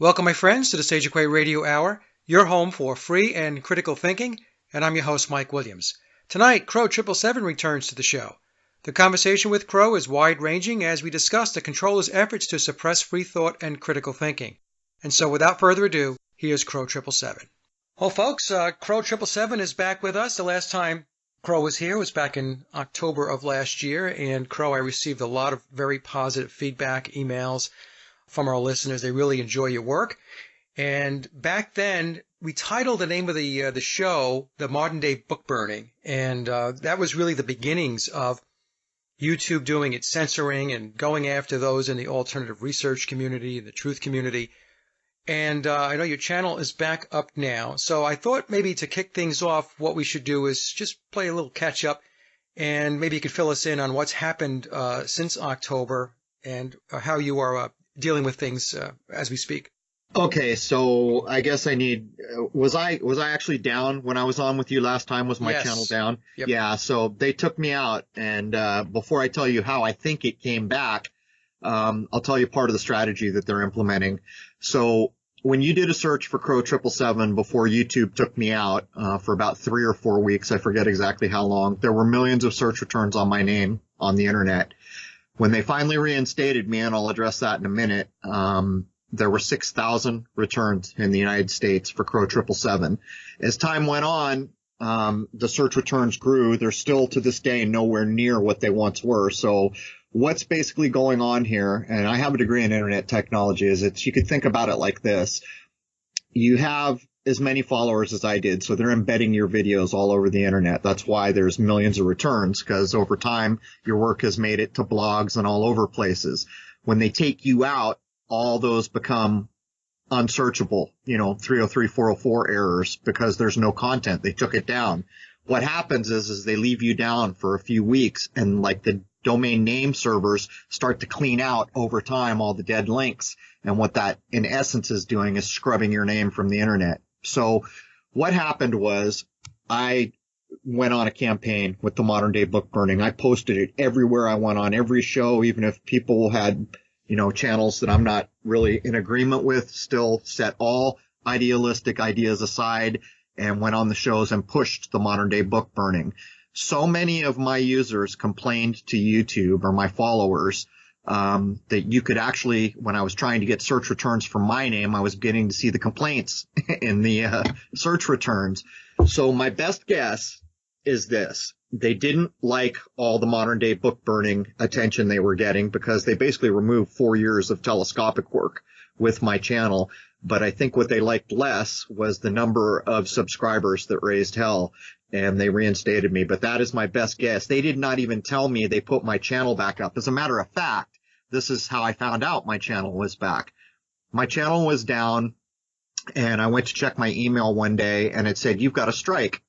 Welcome, my friends, to the Sage of Quay Radio Hour, your home for free and critical thinking, and I'm your host, Mike Williams. Tonight, Crrow777 returns to the show. The conversation with Crow is wide-ranging as we discuss the controller's efforts to suppress free thought and critical thinking. And so, without further ado, here's Crrow777. Well, folks, Crrow777 is back with us. The last time Crow was here was back in October of last year, and Crow, I received a lot of very positive feedback, emails from our listeners. They really enjoy your work. And back then, we titled the name of the show, The Modern Day Book Burning. And that was really the beginnings of YouTube doing its censoring and going after those in the alternative research community, the truth community. And I know your channel is back up now. So I thought maybe to kick things off, what we should do is just play a little catch up. And maybe you could fill us in on what's happened since October and how you are dealing with things as we speak. Okay, so I guess I need, was I actually down when I was on with you last time? Was my channel down? Yep. Yeah, so they took me out, and before I tell you how I think it came back, I'll tell you part of the strategy that they're implementing. So when you did a search for Crrow777 before YouTube took me out for about 3 or 4 weeks, I forget exactly how long, there were millions of search returns on my name on the internet. When they finally reinstated me, and I'll address that in a minute, there were 6,000 returns in the United States for Crrow777. As time went on, the search returns grew. They're still to this day nowhere near what they once were. So what's basically going on here, and I have a degree in internet technology, is you could think about it like this. You have as many followers as I did, so they're embedding your videos all over the internet. That's why there's millions of returns, because over time your work has made it to blogs and all over places. When they take you out, all those become unsearchable, 303, 404 errors, because there's no content. They took it down. What happens is they leave you down for a few weeks, and like the domain name servers start to clean out over time all the dead links. And what that in essence is doing is scrubbing your name from the internet. So what happened was I went on a campaign with the Modern Day Book Burning. I posted it everywhere I went, on every show, even if people had, channels that I'm not really in agreement with, still set all idealistic ideas aside and went on the shows and pushed the Modern Day Book Burning. So many of my users complained to YouTube, or my followers, that you could actually, when I was trying to get search returns for my name, I was getting to see the complaints in the search returns. So my best guess is this. They didn't like all the Modern Day Book Burning attention they were getting, because they basically removed 4 years of telescopic work with my channel. But I think what they liked less was the number of subscribers that raised hell, and they reinstated me. But that is my best guess. They did not even tell me they put my channel back up. As a matter of fact, this is how I found out my channel was back. My channel was down, and I went to check my email one day, and it said, "You've got a strike."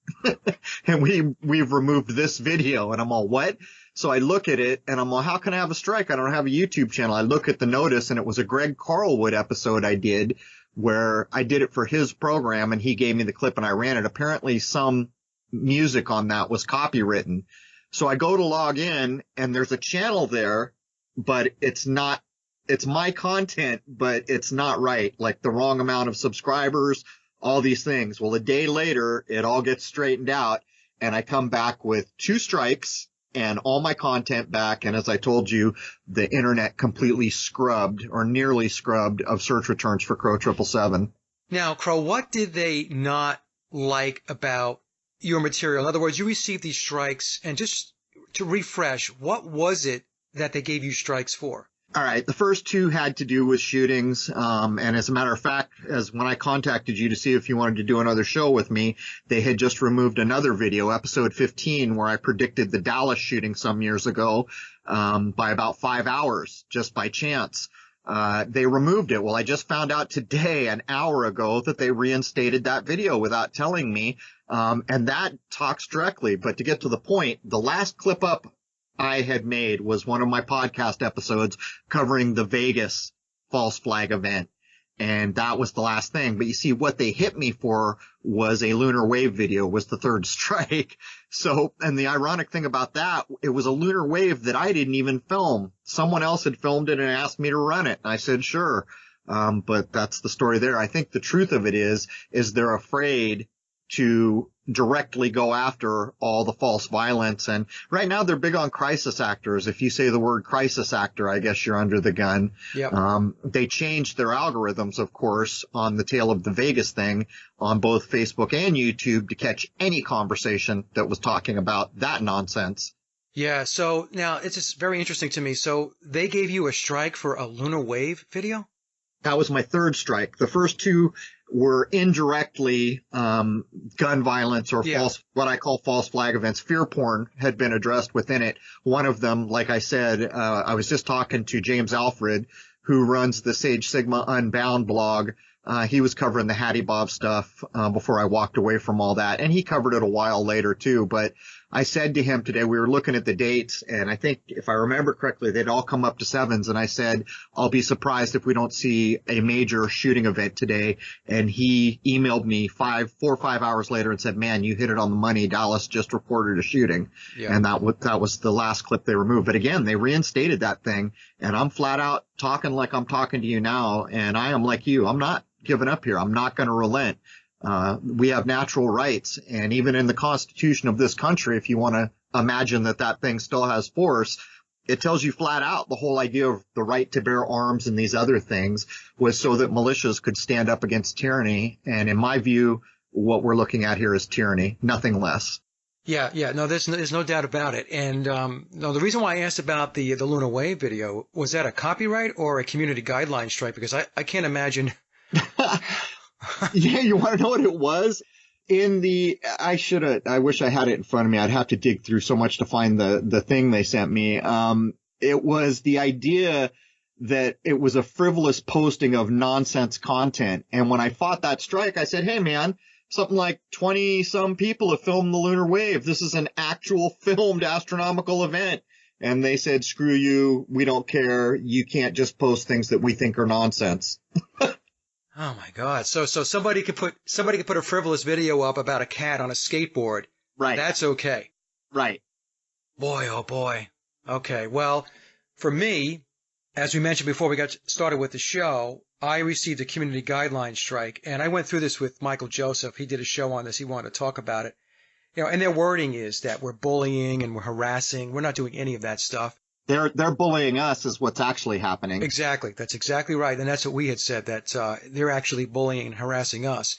And we've removed this video. And I'm all, what? So I look at it, and I'm all, how can I have a strike? I don't have a YouTube channel. I look at the notice, and it was a Greg Carlwood episode I did, where I did it for his program, and he gave me the clip and I ran it. Apparently some music on that was copywritten. So I go to log in, and there's a channel there, but it's my content, but it's not right. Like the wrong amount of subscribers, all these things. Well, a day later, it all gets straightened out, and I come back with 2 strikes and all my content back. And as I told you, the internet completely scrubbed, or nearly scrubbed, of search returns for Crrow777. Now, Crow, what did they not like about your material? In other words, you received these strikes, and just to refresh, what was it that they gave you strikes for? All right. The first 2 had to do with shootings. And as a matter of fact, as when I contacted you to see if you wanted to do another show with me, they had just removed another video, episode 15, where I predicted the Dallas shooting some years ago, by about 5 hours, just by chance. They removed it. Well, I just found out today, an hour ago, that they reinstated that video without telling me. And that talks directly. But to get to the point, the last clip up I had made was one of my podcast episodes covering the Vegas false flag event. And that was the last thing. But you see, what they hit me for was a lunar wave video, was the 3rd strike. So, and the ironic thing about that, it was a lunar wave that I didn't even film. Someone else had filmed it and asked me to run it. And I said, sure. But that's the story there. I think the truth of it is they're afraid to directly go after all the false violence. And right now they're big on crisis actors. If you say the word crisis actor, I guess you're under the gun. Yep. They changed their algorithms, of course, on the tail of the Vegas thing on both Facebook and YouTube to catch any conversation that was talking about that nonsense. Yeah. So now it's just very interesting to me. So they gave you a strike for a lunar wave video? That was my third strike. The first two were indirectly gun violence or false, what I call false flag events. Fear porn had been addressed within it. One of them, like I said, I was just talking to James Alfred, who runs the Sage Sigma Unbound blog. He was covering the Hattie Bob stuff before I walked away from all that, and he covered it a while later too. But I said to him today, we were looking at the dates, and I think if I remember correctly, they'd all come up to sevens. And I said, I'll be surprised if we don't see a major shooting event today. And he emailed me 4 or 5 hours later and said, man, you hit it on the money. Dallas just reported a shooting. Yeah. And that was the last clip they removed. But again, they reinstated that thing, and I'm flat out talking like I'm talking to you now. And I am like you. I'm not giving up here. I'm not going to relent. We have natural rights, and even in the Constitution of this country, if you want to imagine that thing still has force, it tells you flat out the whole idea of the right to bear arms and these other things was so that militias could stand up against tyranny. And in my view, what we're looking at here is tyranny, nothing less. Yeah. No, there's no doubt about it. And no, the reason why I asked about the lunar wave video, was that a copyright or a community guideline strike? Because I can't imagine. Yeah, you want to know what it was? I wish I had it in front of me. I'd have to dig through so much to find the thing they sent me. It was the idea that it was a frivolous posting of nonsense content. And when I fought that strike, I said, hey man, something like 20 some people have filmed the lunar wave. This is an actual filmed astronomical event. And they said, screw you. We don't care. You can't just post things that we think are nonsense. Oh my God! So somebody could put a frivolous video up about a cat on a skateboard. Right. That's okay. Right. Boy, oh boy. Okay. Well, for me, as we mentioned before we got started with the show, I received a community guideline strike, and I went through this with Michael Joseph. He did a show on this. He wanted to talk about it. You know, and their wording is that we're bullying and we're harassing. We're not doing any of that stuff. They're bullying us is what's actually happening. Exactly. That's exactly right. And that's what we had said, that they're actually bullying and harassing us.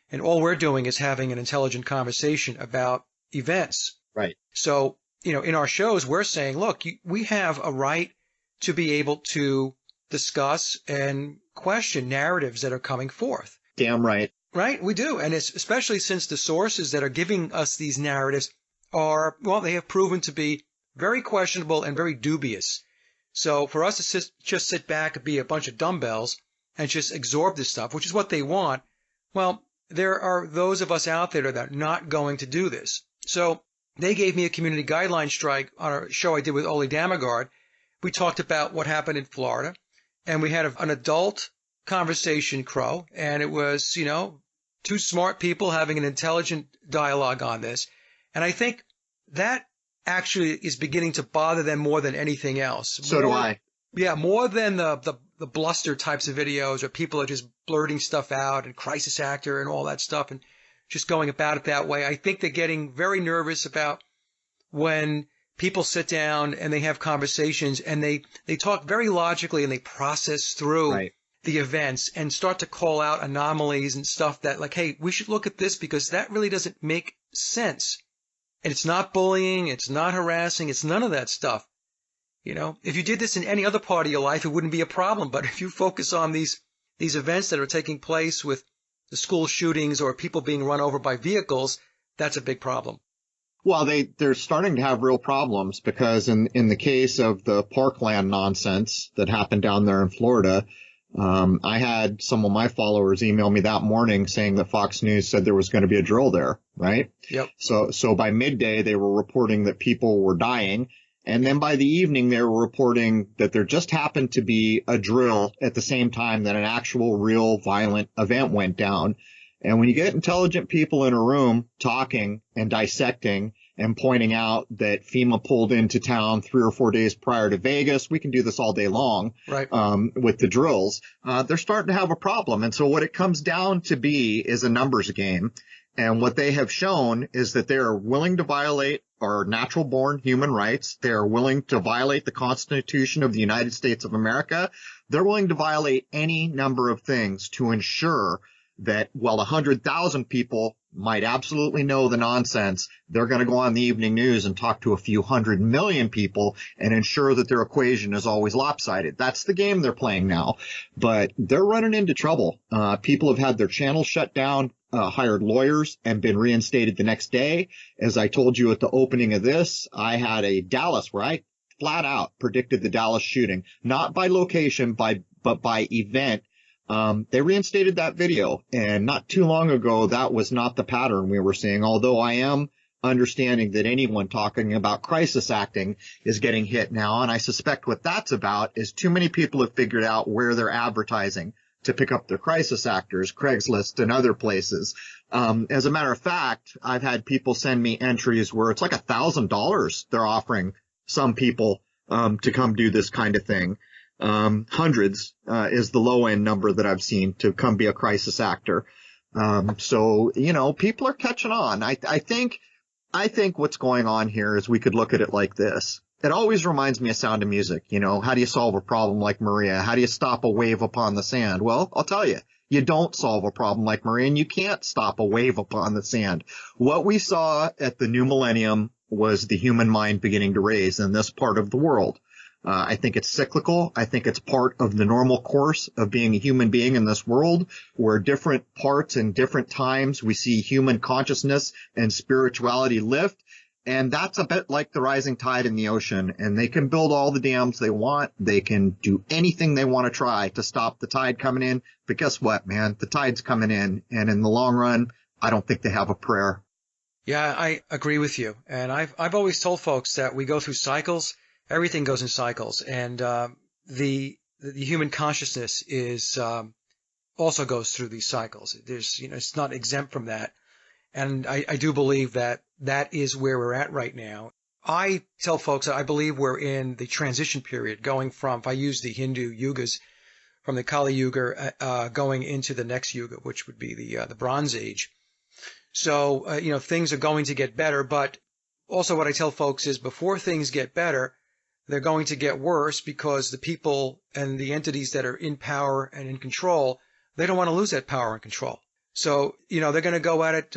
And all we're doing is having an intelligent conversation about events. Right. So, you know, in our shows, we're saying, look, we have a right to be able to discuss and question narratives that are coming forth. Damn right. Right? We do. And it's especially since the sources that are giving us these narratives are, well, they have proven to be very questionable and very dubious. So for us to just sit back and be a bunch of dumbbells and just absorb this stuff, which is what they want, well, there are those of us out there that are not going to do this. So they gave me a community guideline strike on a show I did with Ole Damagard. We talked about what happened in Florida, and we had an adult conversation, Crow, and it was, you know, two smart people having an intelligent dialogue on this. And I think that actually is beginning to bother them more than anything else. So do I. Yeah, more than the bluster types of videos where people are just blurting stuff out and crisis actor and all that stuff and just going about it that way. I think they're getting very nervous about when people sit down and they have conversations and they talk very logically and they process through the events and start to call out anomalies and stuff that, like, hey, we should look at this because that really doesn't make sense. And it's not bullying, it's not harassing, it's none of that stuff. You know, if you did this in any other part of your life, it wouldn't be a problem. But if you focus on these events that are taking place with the school shootings or people being run over by vehicles, that's a big problem. Well, they're starting to have real problems because in the case of the parkland nonsense that happened down there in Florida, I had some of my followers email me that morning saying that Fox News said there was going to be a drill there, right? Yep. So by midday, they were reporting that people were dying. And then by the evening, they were reporting that there just happened to be a drill at the same time that an actual real violent event went down. And when you get intelligent people in a room talking and dissecting and pointing out that FEMA pulled into town 3 or 4 days prior to Vegas. We can do this all day long, Right. With the drills. They're starting to have a problem. And so what it comes down to be is a numbers game. And what they have shown is that they are willing to violate our natural born human rights. They are willing to violate the Constitution of the United States of America. They're willing to violate any number of things to ensure that while 100,000 people might absolutely know the nonsense, they're going to go on the evening news and talk to a few 100 million people and ensure that their equation is always lopsided. That's the game they're playing now. But they're running into trouble. People have had their channels shut down, hired lawyers, and been reinstated the next day. As I told you at the opening of this, I had a Dallas where I flat out predicted the Dallas shooting, not by location, but by event. They reinstated that video, and not too long ago, that was not the pattern we were seeing, although I am understanding that anyone talking about crisis acting is getting hit now, and I suspect what that's about is too many people have figured out where they're advertising to pick up their crisis actors, Craigslist and other places. As a matter of fact, I've had people send me entries where it's like $1,000 they're offering some people to come do this kind of thing. Hundreds is the low end number that I've seen to come be a crisis actor. So, people are catching on. I think what's going on here is we could look at it like this. It always reminds me of Sound of Music. How do you solve a problem like Maria? How do you stop a wave upon the sand? Well, I'll tell you, you don't solve a problem like Maria, and you can't stop a wave upon the sand. What we saw at the new millennium was the human mind beginning to raise in this part of the world. I think it's cyclical. I think it's part of the normal course of being a human being in this world, where different parts and different times we see human consciousness and spirituality lift. And that's a bit like the rising tide in the ocean. And they can build all the dams they want. They can do anything they want to try to stop the tide coming in. But guess what, man? The tide's coming in. And in the long run, I don't think they have a prayer. Yeah, I agree with you. And I've always told folks that we go through cycles. Everything goes in cycles, and the human consciousness is also goes through these cycles. There's, it's not exempt from that, and I do believe that is where we're at right now. I tell folks that I believe we're in the transition period, going from, if I use the Hindu yugas, from the Kali Yuga going into the next yuga, which would be the Bronze Age. So things are going to get better, but also what I tell folks is before things get better, they're going to get worse, because the people and the entities that are in power and in control, they don't want to lose that power and control. So, they're going to go at it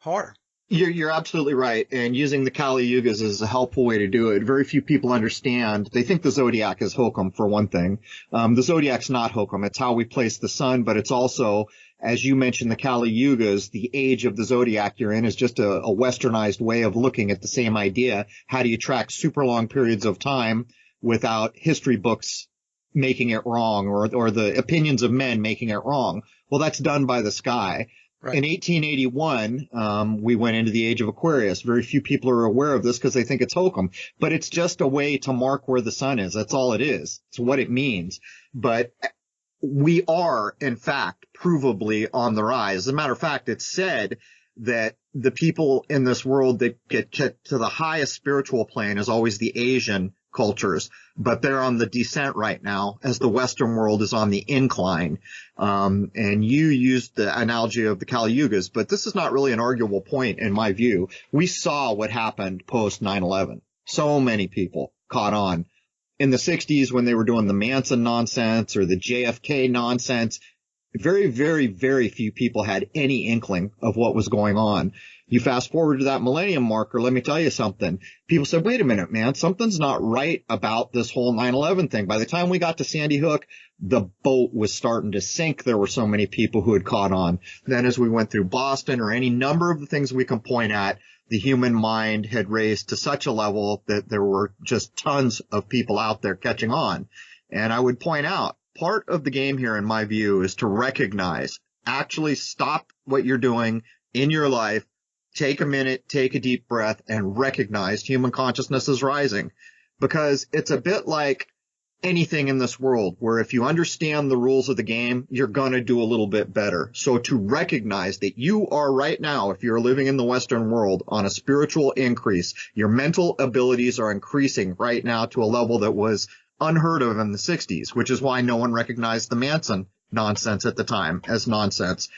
harder. You're absolutely right. And using the Kali Yugas is a helpful way to do it. Very few people understand. They think the zodiac is hokum, for one thing. The zodiac's not hokum. It's how we place the sun, but it's also, as you mentioned, the Kali Yugas, the age of the zodiac you're in is just a westernized way of looking at the same idea. How do you track super long periods of time without history books making it wrong, or the opinions of men making it wrong? Well, that's done by the sky. Right. In 1881, we went into the age of Aquarius. Very few people are aware of this because they think it's hokum, but it's just a way to mark where the sun is. That's all it is. It's what it means. But we are, in fact, provably on the rise. As a matter of fact, it's said that the people in this world that get to the highest spiritual plane is always the Asian cultures, but they're on the descent right now as the Western world is on the incline. And you used the analogy of the Kali Yugas, but this is not really an arguable point in my view. We saw what happened post 9/11. So many people caught on. In the 60s when they were doing the Manson nonsense or the JFK nonsense, very, very, very few people had any inkling of what was going on. You fast forward to that millennium marker, let me tell you something. People said, wait a minute, man, something's not right about this whole 9/11 thing. By the time we got to Sandy Hook, the boat was starting to sink. There were so many people who had caught on. Then as we went through Boston or any number of the things we can point at, the human mind had raised to such a level that there were just tons of people out there catching on. And I would point out, part of the game here, in my view, is to recognize, actually stop what you're doing in your life, take a minute, take a deep breath, and recognize human consciousness is rising. Because it's a bit like anything in this world where if you understand the rules of the game, you're going to do a little bit better. So to recognize that you are right now, if you're living in the Western world, on a spiritual increase, your mental abilities are increasing right now to a level that was unheard of in the 60s, which is why no one recognized the Manson nonsense at the time as nonsense.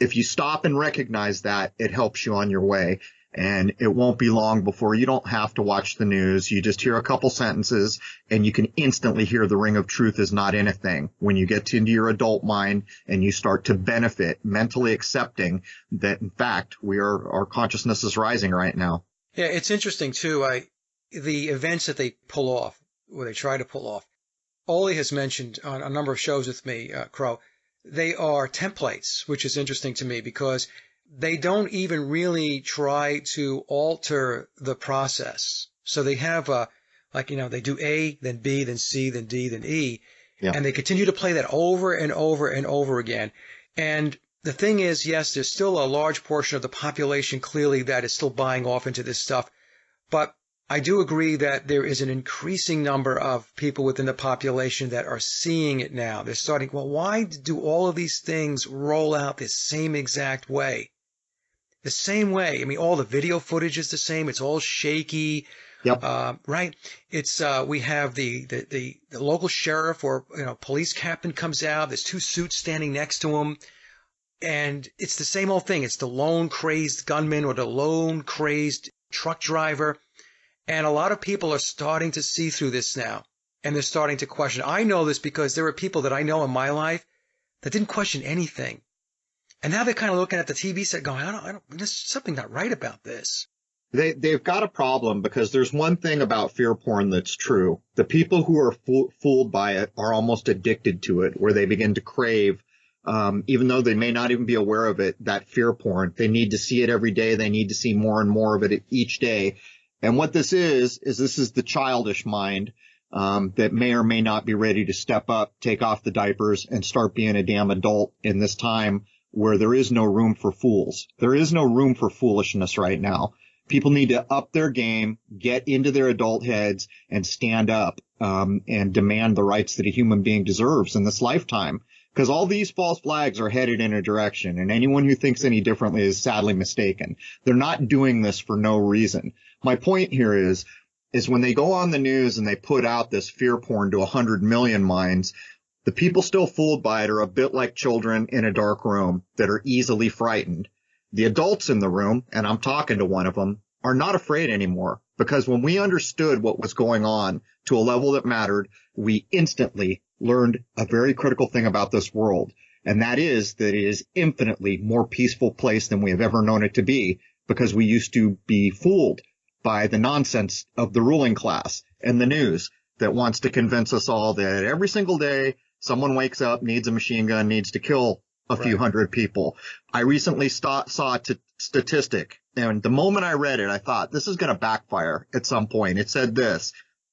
If you stop and recognize that, it helps you on your way. And it won't be long before you don't have to watch the news. You just hear a couple sentences and you can instantly hear the ring of truth is not anything. When you get into your adult mind and you start to benefit, mentally accepting that, in fact, our consciousness is rising right now. Yeah, it's interesting, too. The events that they pull off, or they try to pull off, Oli has mentioned on a number of shows with me, Crow, they are templates, which is interesting to me because they don't even really try to alter the process. So they have they do A, then B, then C, then D, then E. Yeah. And they continue to play that over and over and over again. And the thing is, yes, there's still a large portion of the population clearly that is still buying off into this stuff. But I do agree that there is an increasing number of people within the population that are seeing it now. They're starting, well, why do all of these things roll out the same exact way? The same way. I mean, all the video footage is the same. It's all shaky. Yep. Right. It's we have the local sheriff or police captain comes out. There's two suits standing next to him, and it's the same old thing. It's the lone crazed gunman or the lone crazed truck driver, and a lot of people are starting to see through this now, and they're starting to question. I know this because there are people that I know in my life that didn't question anything. And now they're kind of looking at the TV set going, there's something not right about this. They've got a problem because there's one thing about fear porn that's true. The people who are fooled by it are almost addicted to it, where they begin to crave, even though they may not even be aware of it, that fear porn. They need to see it every day. They need to see more and more of it each day. And what this is the childish mind that may or may not be ready to step up, take off the diapers, and start being a damn adult in this time where there is no room for fools. There is no room for foolishness right now. People need to up their game, get into their adult heads, and stand up and demand the rights that a human being deserves in this lifetime. Because all these false flags are headed in a direction, and anyone who thinks any differently is sadly mistaken. They're not doing this for no reason. My point here is when they go on the news and they put out this fear porn to 100 million minds, the people still fooled by it are a bit like children in a dark room that are easily frightened. The adults in the room, and I'm talking to one of them, are not afraid anymore because when we understood what was going on to a level that mattered, we instantly learned a very critical thing about this world, and that is that it is infinitely more peaceful place than we have ever known it to be because we used to be fooled by the nonsense of the ruling class and the news that wants to convince us all that every single day someone wakes up, needs a machine gun, needs to kill a few hundred people. I recently saw a statistic, and the moment I read it, I thought, this is going to backfire at some point. It said this: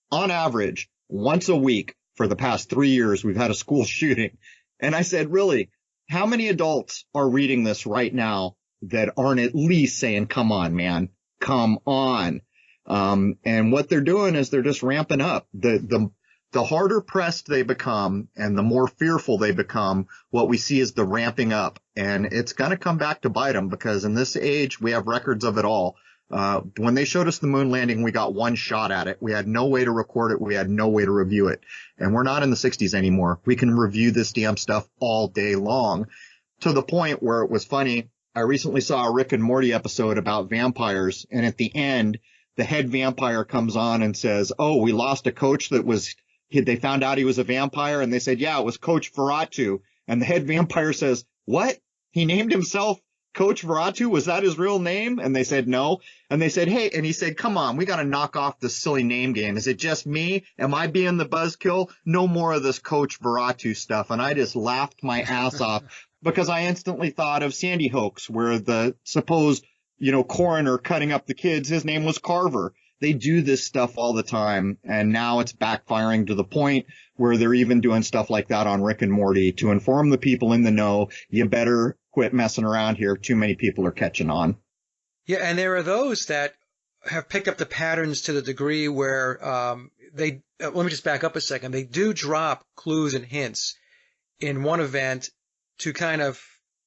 on average, once a week for the past 3 years, we've had a school shooting. And I said, really, how many adults are reading this right now that aren't at least saying, come on, man, come on? And what they're doing is they're just ramping up. The harder pressed they become and the more fearful they become, what we see is the ramping up. And it's going to come back to bite them because in this age, we have records of it all. When they showed us the moon landing, we got one shot at it. We had no way to record it. We had no way to review it. And we're not in the 60s anymore. We can review this damn stuff all day long, to the point where it was funny. I recently saw a Rick and Morty episode about vampires. And at the end, the head vampire comes on and says, oh, we lost a coach they found out he was a vampire, and they said, yeah, it was Coach Veratu. And the head vampire says, what? He named himself Coach Veratu? Was that his real name? And they said, no. And they said, hey, and he said, come on, we got to knock off this silly name game. Is it just me? Am I being the buzzkill? No more of this Coach Veratu stuff. And I just laughed my ass off because I instantly thought of Sandy Hoax, where the supposed, coroner cutting up the kids, his name was Carver. They do this stuff all the time, and now it's backfiring to the point where they're even doing stuff like that on Rick and Morty to inform the people in the know, you better quit messing around here. Too many people are catching on. Yeah, and there are those that have picked up the patterns to the degree where they let me just back up a second. They do drop clues and hints in one event to kind of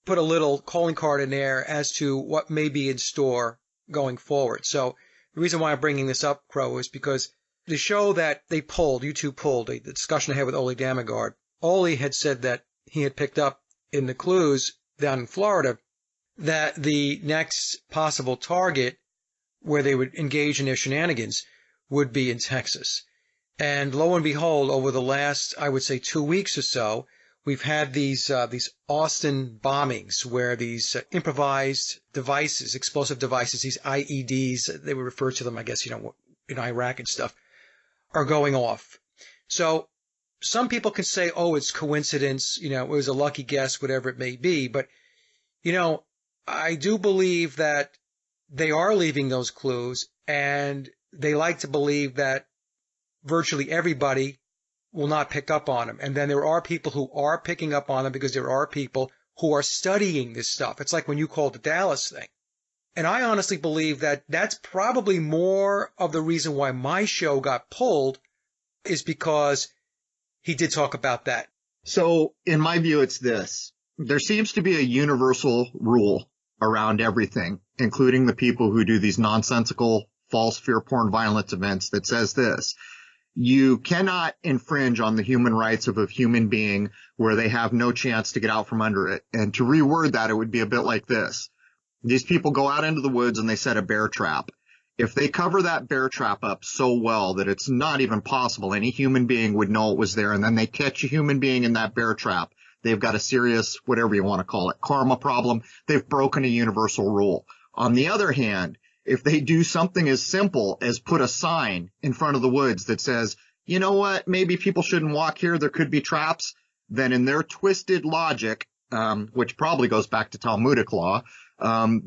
put a little calling card in there as to what may be in store going forward. So the reason why I'm bringing this up, Crow, is because the show that YouTube pulled, the discussion I had with Ole Damagard, Ole had said that he had picked up in the clues down in Florida that the next possible target where they would engage in their shenanigans would be in Texas. And lo and behold, over the last, I would say, 2 weeks or so, we've had these Austin bombings where these improvised devices, explosive devices, these IEDs, they would refer to them, I guess, in Iraq and stuff, are going off. So some people can say, oh, it's coincidence, it was a lucky guess, whatever it may be. But, I do believe that they are leaving those clues, and they like to believe that virtually everybody will not pick up on them. And then there are people who are picking up on them because there are people who are studying this stuff. It's like when you called the Dallas thing. And I honestly believe that that's probably more of the reason why my show got pulled, is because he did talk about that. So in my view, it's this. There seems to be a universal rule around everything, including the people who do these nonsensical, false fear porn violence events, that says this: you cannot infringe on the human rights of a human being where they have no chance to get out from under it. And to reword that, it would be a bit like this. These people go out into the woods and they set a bear trap. If they cover that bear trap up so well that it's not even possible any human being would know it was there, and then they catch a human being in that bear trap, they've got a serious, whatever you want to call it, karma problem. They've broken a universal rule. On the other hand, if they do something as simple as put a sign in front of the woods that says, you know what, maybe people shouldn't walk here, there could be traps, then in their twisted logic, which probably goes back to Talmudic law,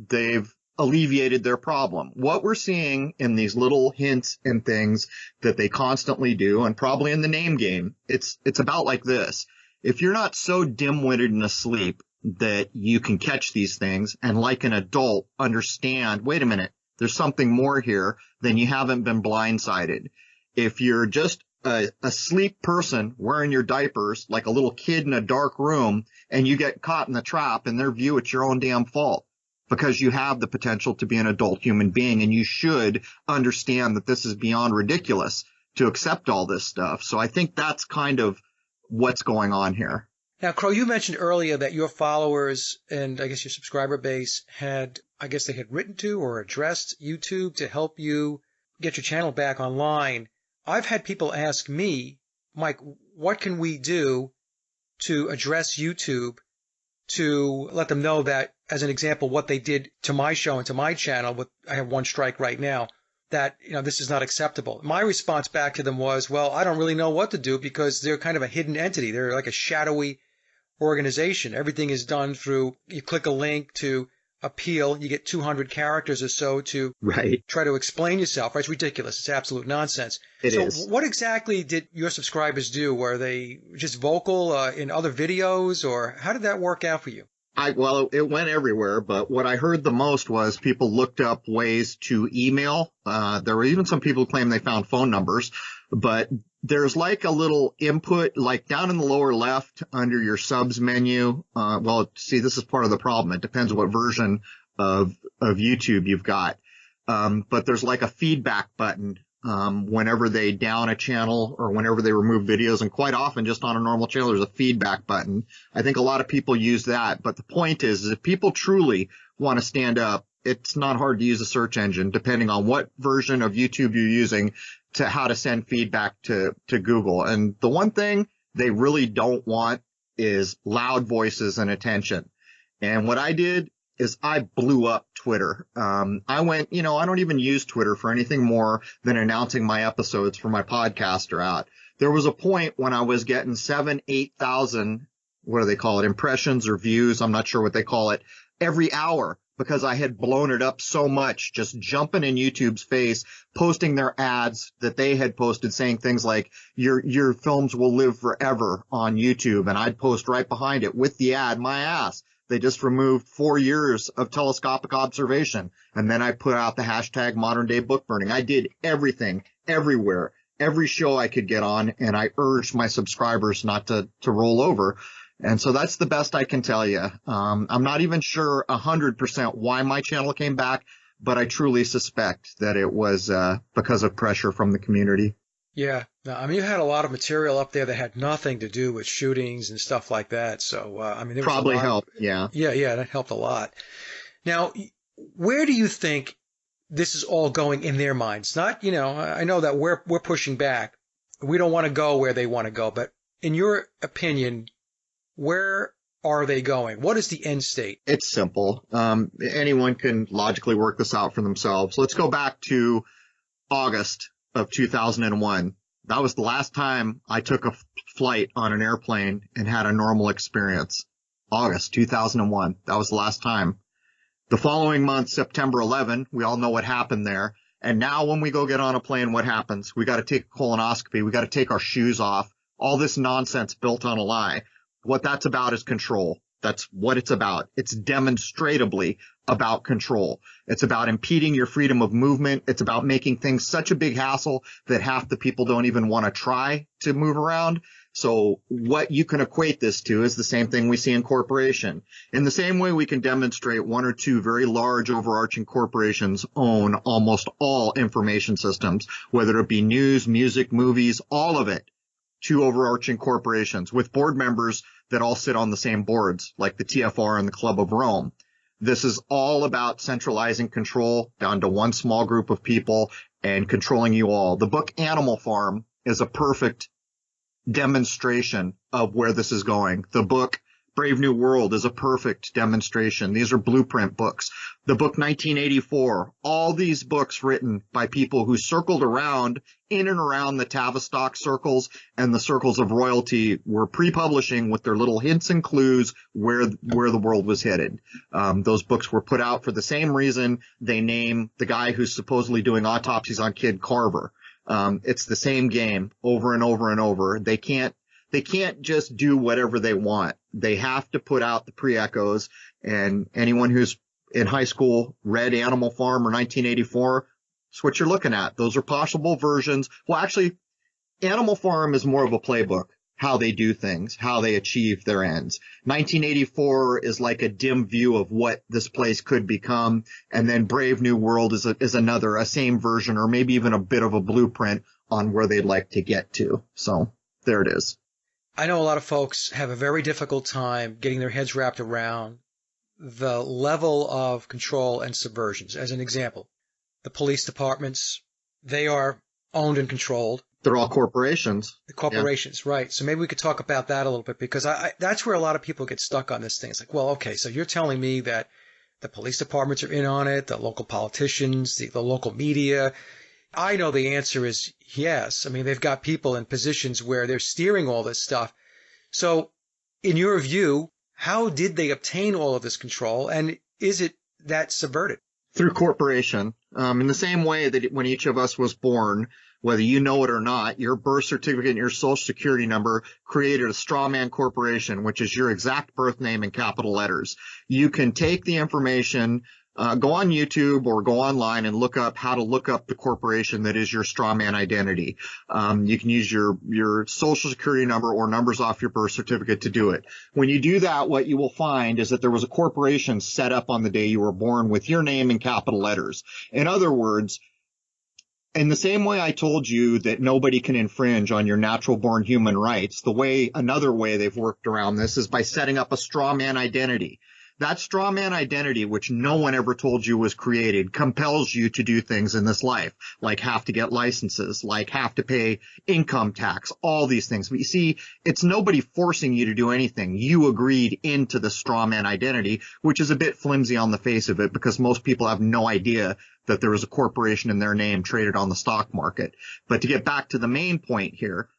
they've alleviated their problem. What we're seeing in these little hints and things that they constantly do, and probably in the name game, it's about like this. If you're not so dim-witted and asleep that you can catch these things and, like an adult, understand, wait a minute, there's something more here, then you haven't been blindsided. If you're just a sleep person wearing your diapers like a little kid in a dark room and you get caught in the trap, in their view, it's your own damn fault, because you have the potential to be an adult human being, and you should understand that this is beyond ridiculous to accept all this stuff. So I think that's kind of what's going on here. Now, Crow, you mentioned earlier that your followers and I guess your subscriber base had written to or addressed YouTube to help you get your channel back online. I've had people ask me, Mike, what can we do to address YouTube to let them know that, as an example, what they did to my show and to my channel, I have one strike right now, that, this is not acceptable. My response back to them was, well, I don't really know what to do because they're kind of a hidden entity. They're like a shadowy organization. Everything is done through, you click a link to appeal, you get 200 characters or so to try to explain yourself. It's ridiculous. It's absolute nonsense. It is. What exactly did your subscribers do? Were they just vocal in other videos, or how did that work out for you? Well, it went everywhere, but what I heard the most was people looked up ways to email. There were even some people who claimed they found phone numbers, but there's like a little input, like down in the lower left under your subs menu. Well, see, this is part of the problem. It depends what version of YouTube you've got. But there's like a feedback button whenever they down a channel or whenever they remove videos, and quite often just on a normal channel there's a feedback button. I think a lot of people use that, but the point is if people truly want to stand up, it's not hard to use a search engine, depending on what version of YouTube you're using, to how to send feedback to Google. And the one thing they really don't want is loud voices and attention. And what I did is I blew up Twitter. I went, I don't even use Twitter for anything more than announcing my episodes for my podcast are out. There was a point when I was getting 8,000, what do they call it, impressions or views, I'm not sure what they call it, every hour, because I had blown it up so much, just jumping in YouTube's face, posting their ads that they had posted saying things like, your films will live forever on YouTube. And I'd post right behind it with the ad, my ass. They just removed 4 years of telescopic observation. And then I put out the hashtag modern day book burning. I did everything everywhere. every show I could get on, and I urged my subscribers not to roll over. And so that's the best I can tell you. I'm not even sure 100% why my channel came back, but I truly suspect that it was because of pressure from the community. Yeah. No, I mean, you had a lot of material up there that had nothing to do with shootings and stuff like that. So, I mean, there was a Probably lot. helped, yeah. Yeah, yeah, that helped a lot. Now, where do you think this is all going in their minds? Not, I know that we're pushing back. We don't want to go where they want to go, but in your opinion, where are they going? What is the end state? It's simple. Anyone can logically work this out for themselves. Let's go back to August of 2001. That was the last time I took a flight on an airplane and had a normal experience. August 2001. That was the last time. The following month, September 11, we all know what happened there. And now when we go get on a plane, what happens? We got to take a colonoscopy. We got to take our shoes off. All this nonsense built on a lie. What that's about is control. That's what it's about. It's demonstrably about control. It's about impeding your freedom of movement. It's about making things such a big hassle that half the people don't even want to try to move around. So what you can equate this to is the same thing we see in corporation. In the same way we can demonstrate one or two very large overarching corporations own almost all information systems, whether it be news, music, movies, all of it. Two overarching corporations with board members that all sit on the same boards, like the TFR and the Club of Rome. This is all about centralizing control down to one small group of people and controlling you all. The book Animal Farm is a perfect demonstration of where this is going. The book Brave New World is a perfect demonstration. These are blueprint books. The book 1984, all these books written by people who circled around in and around the Tavistock circles and the circles of royalty were pre-publishing with their little hints and clues where the world was headed. Those books were put out for the same reason they name the guy who's supposedly doing autopsies on Kid Carver. It's the same game over and over and over. They can't just do whatever they want. They have to put out the pre-echoes, and anyone who's in high school read Animal Farm or 1984, that's what you're looking at. Those are possible versions. Well, actually, Animal Farm is more of a playbook, how they do things, how they achieve their ends. 1984 is like a dim view of what this place could become, and then Brave New World is a same version, or maybe even a bit of a blueprint on where they'd like to get to. So there it is. I know a lot of folks have a very difficult time getting their heads wrapped around the level of control and subversions. As an example, the police departments, they are owned and controlled. They're all corporations. The corporations, yeah. Right. So maybe we could talk about that a little bit, because that's where a lot of people get stuck on this thing. It's like, well, okay, so you're telling me that the police departments are in on it, the local politicians, the local media. I know the answer is yes. I mean, they've got people in positions where they're steering all this stuff. So in your view, how did they obtain all of this control, and is it that subverted? Through corporation. In the same way that when each of us was born, whether you know it or not, your birth certificate and your social security number created a straw man corporation, which is your exact birth name in capital letters. You can take the information, go on YouTube or go online and look up how to look up the corporation that is your straw man identity. You can use your social security number or numbers off your birth certificate to do it. When you do that, what you will find is that there was a corporation set up on the day you were born with your name in capital letters. In other words, in the same way I told you that nobody can infringe on your natural born human rights, another way they've worked around this is by setting up a straw man identity. That straw man identity, which no one ever told you was created, compels you to do things in this life, like have to get licenses, like have to pay income tax, all these things. But you see, it's nobody forcing you to do anything. You agreed into the straw man identity, which is a bit flimsy on the face of it because most people have no idea that there was a corporation in their name traded on the stock market. But to get back to the main point here,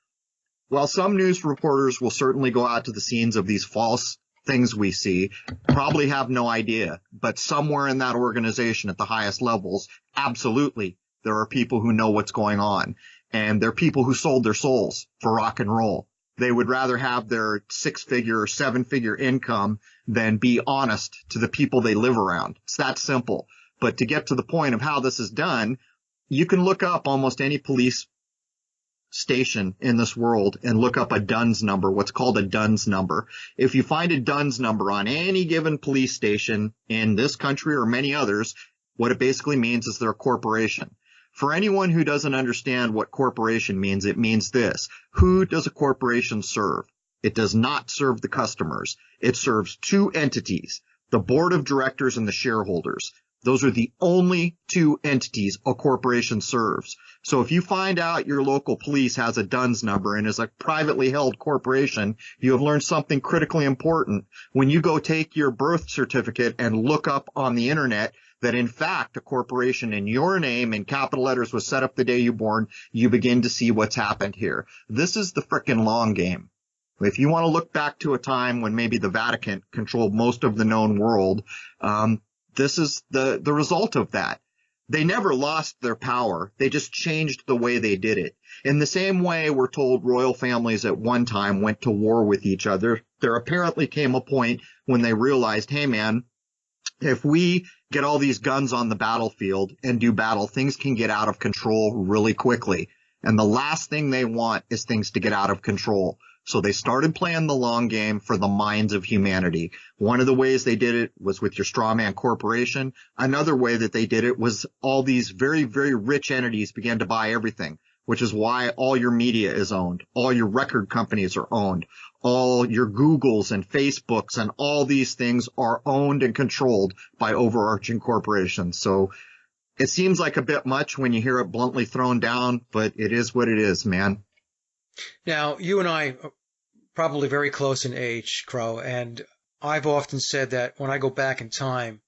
while some news reporters will certainly go out to the scenes of these false things we see, probably have no idea, but somewhere in that organization at the highest levels, absolutely, there are people who know what's going on. And they're people who sold their souls for rock and roll. They would rather have their 6-figure or 7-figure income than be honest to the people they live around. It's that simple. But to get to the point of how this is done, you can look up almost any police station in this world and look up a DUNS number, what's called a DUNS number. If you find a DUNS number on any given police station in this country or many others, what it basically means is they're a corporation. For anyone who doesn't understand what corporation means, it means this. Who does a corporation serve? It does not serve the customers. It serves two entities, the board of directors and the shareholders. Those are the only two entities a corporation serves. So if you find out your local police has a DUNS number and is a privately held corporation, you have learned something critically important. When you go take your birth certificate and look up on the internet that in fact a corporation in your name in capital letters was set up the day you born, you begin to see what's happened here. This is the frickin' long game. If you want to look back to a time when maybe the Vatican controlled most of the known world, this is the result of that. They never lost their power. They just changed the way they did it. In the same way we're told royal families at one time went to war with each other, there apparently came a point when they realized, hey man, if we get all these guns on the battlefield and do battle, things can get out of control really quickly. And the last thing they want is things to get out of control. So they started playing the long game for the minds of humanity. One of the ways they did it was with your strawman corporation. Another way that they did it was all these very, very rich entities began to buy everything, which is why all your media is owned. All your record companies are owned. All your Googles and Facebooks and all these things are owned and controlled by overarching corporations. So it seems like a bit much when you hear it bluntly thrown down, but it is what it is, man. Now, you and I are probably very close in age, Crow, and I've often said that when I go back in time,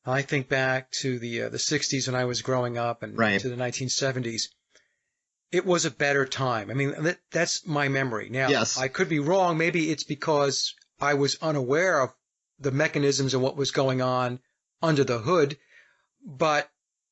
I think back to the 60s when I was growing up and Right. to the 1970s. It was a better time. I mean, that's my memory. Now, Yes. I could be wrong. Maybe it's because I was unaware of the mechanisms and what was going on under the hood, but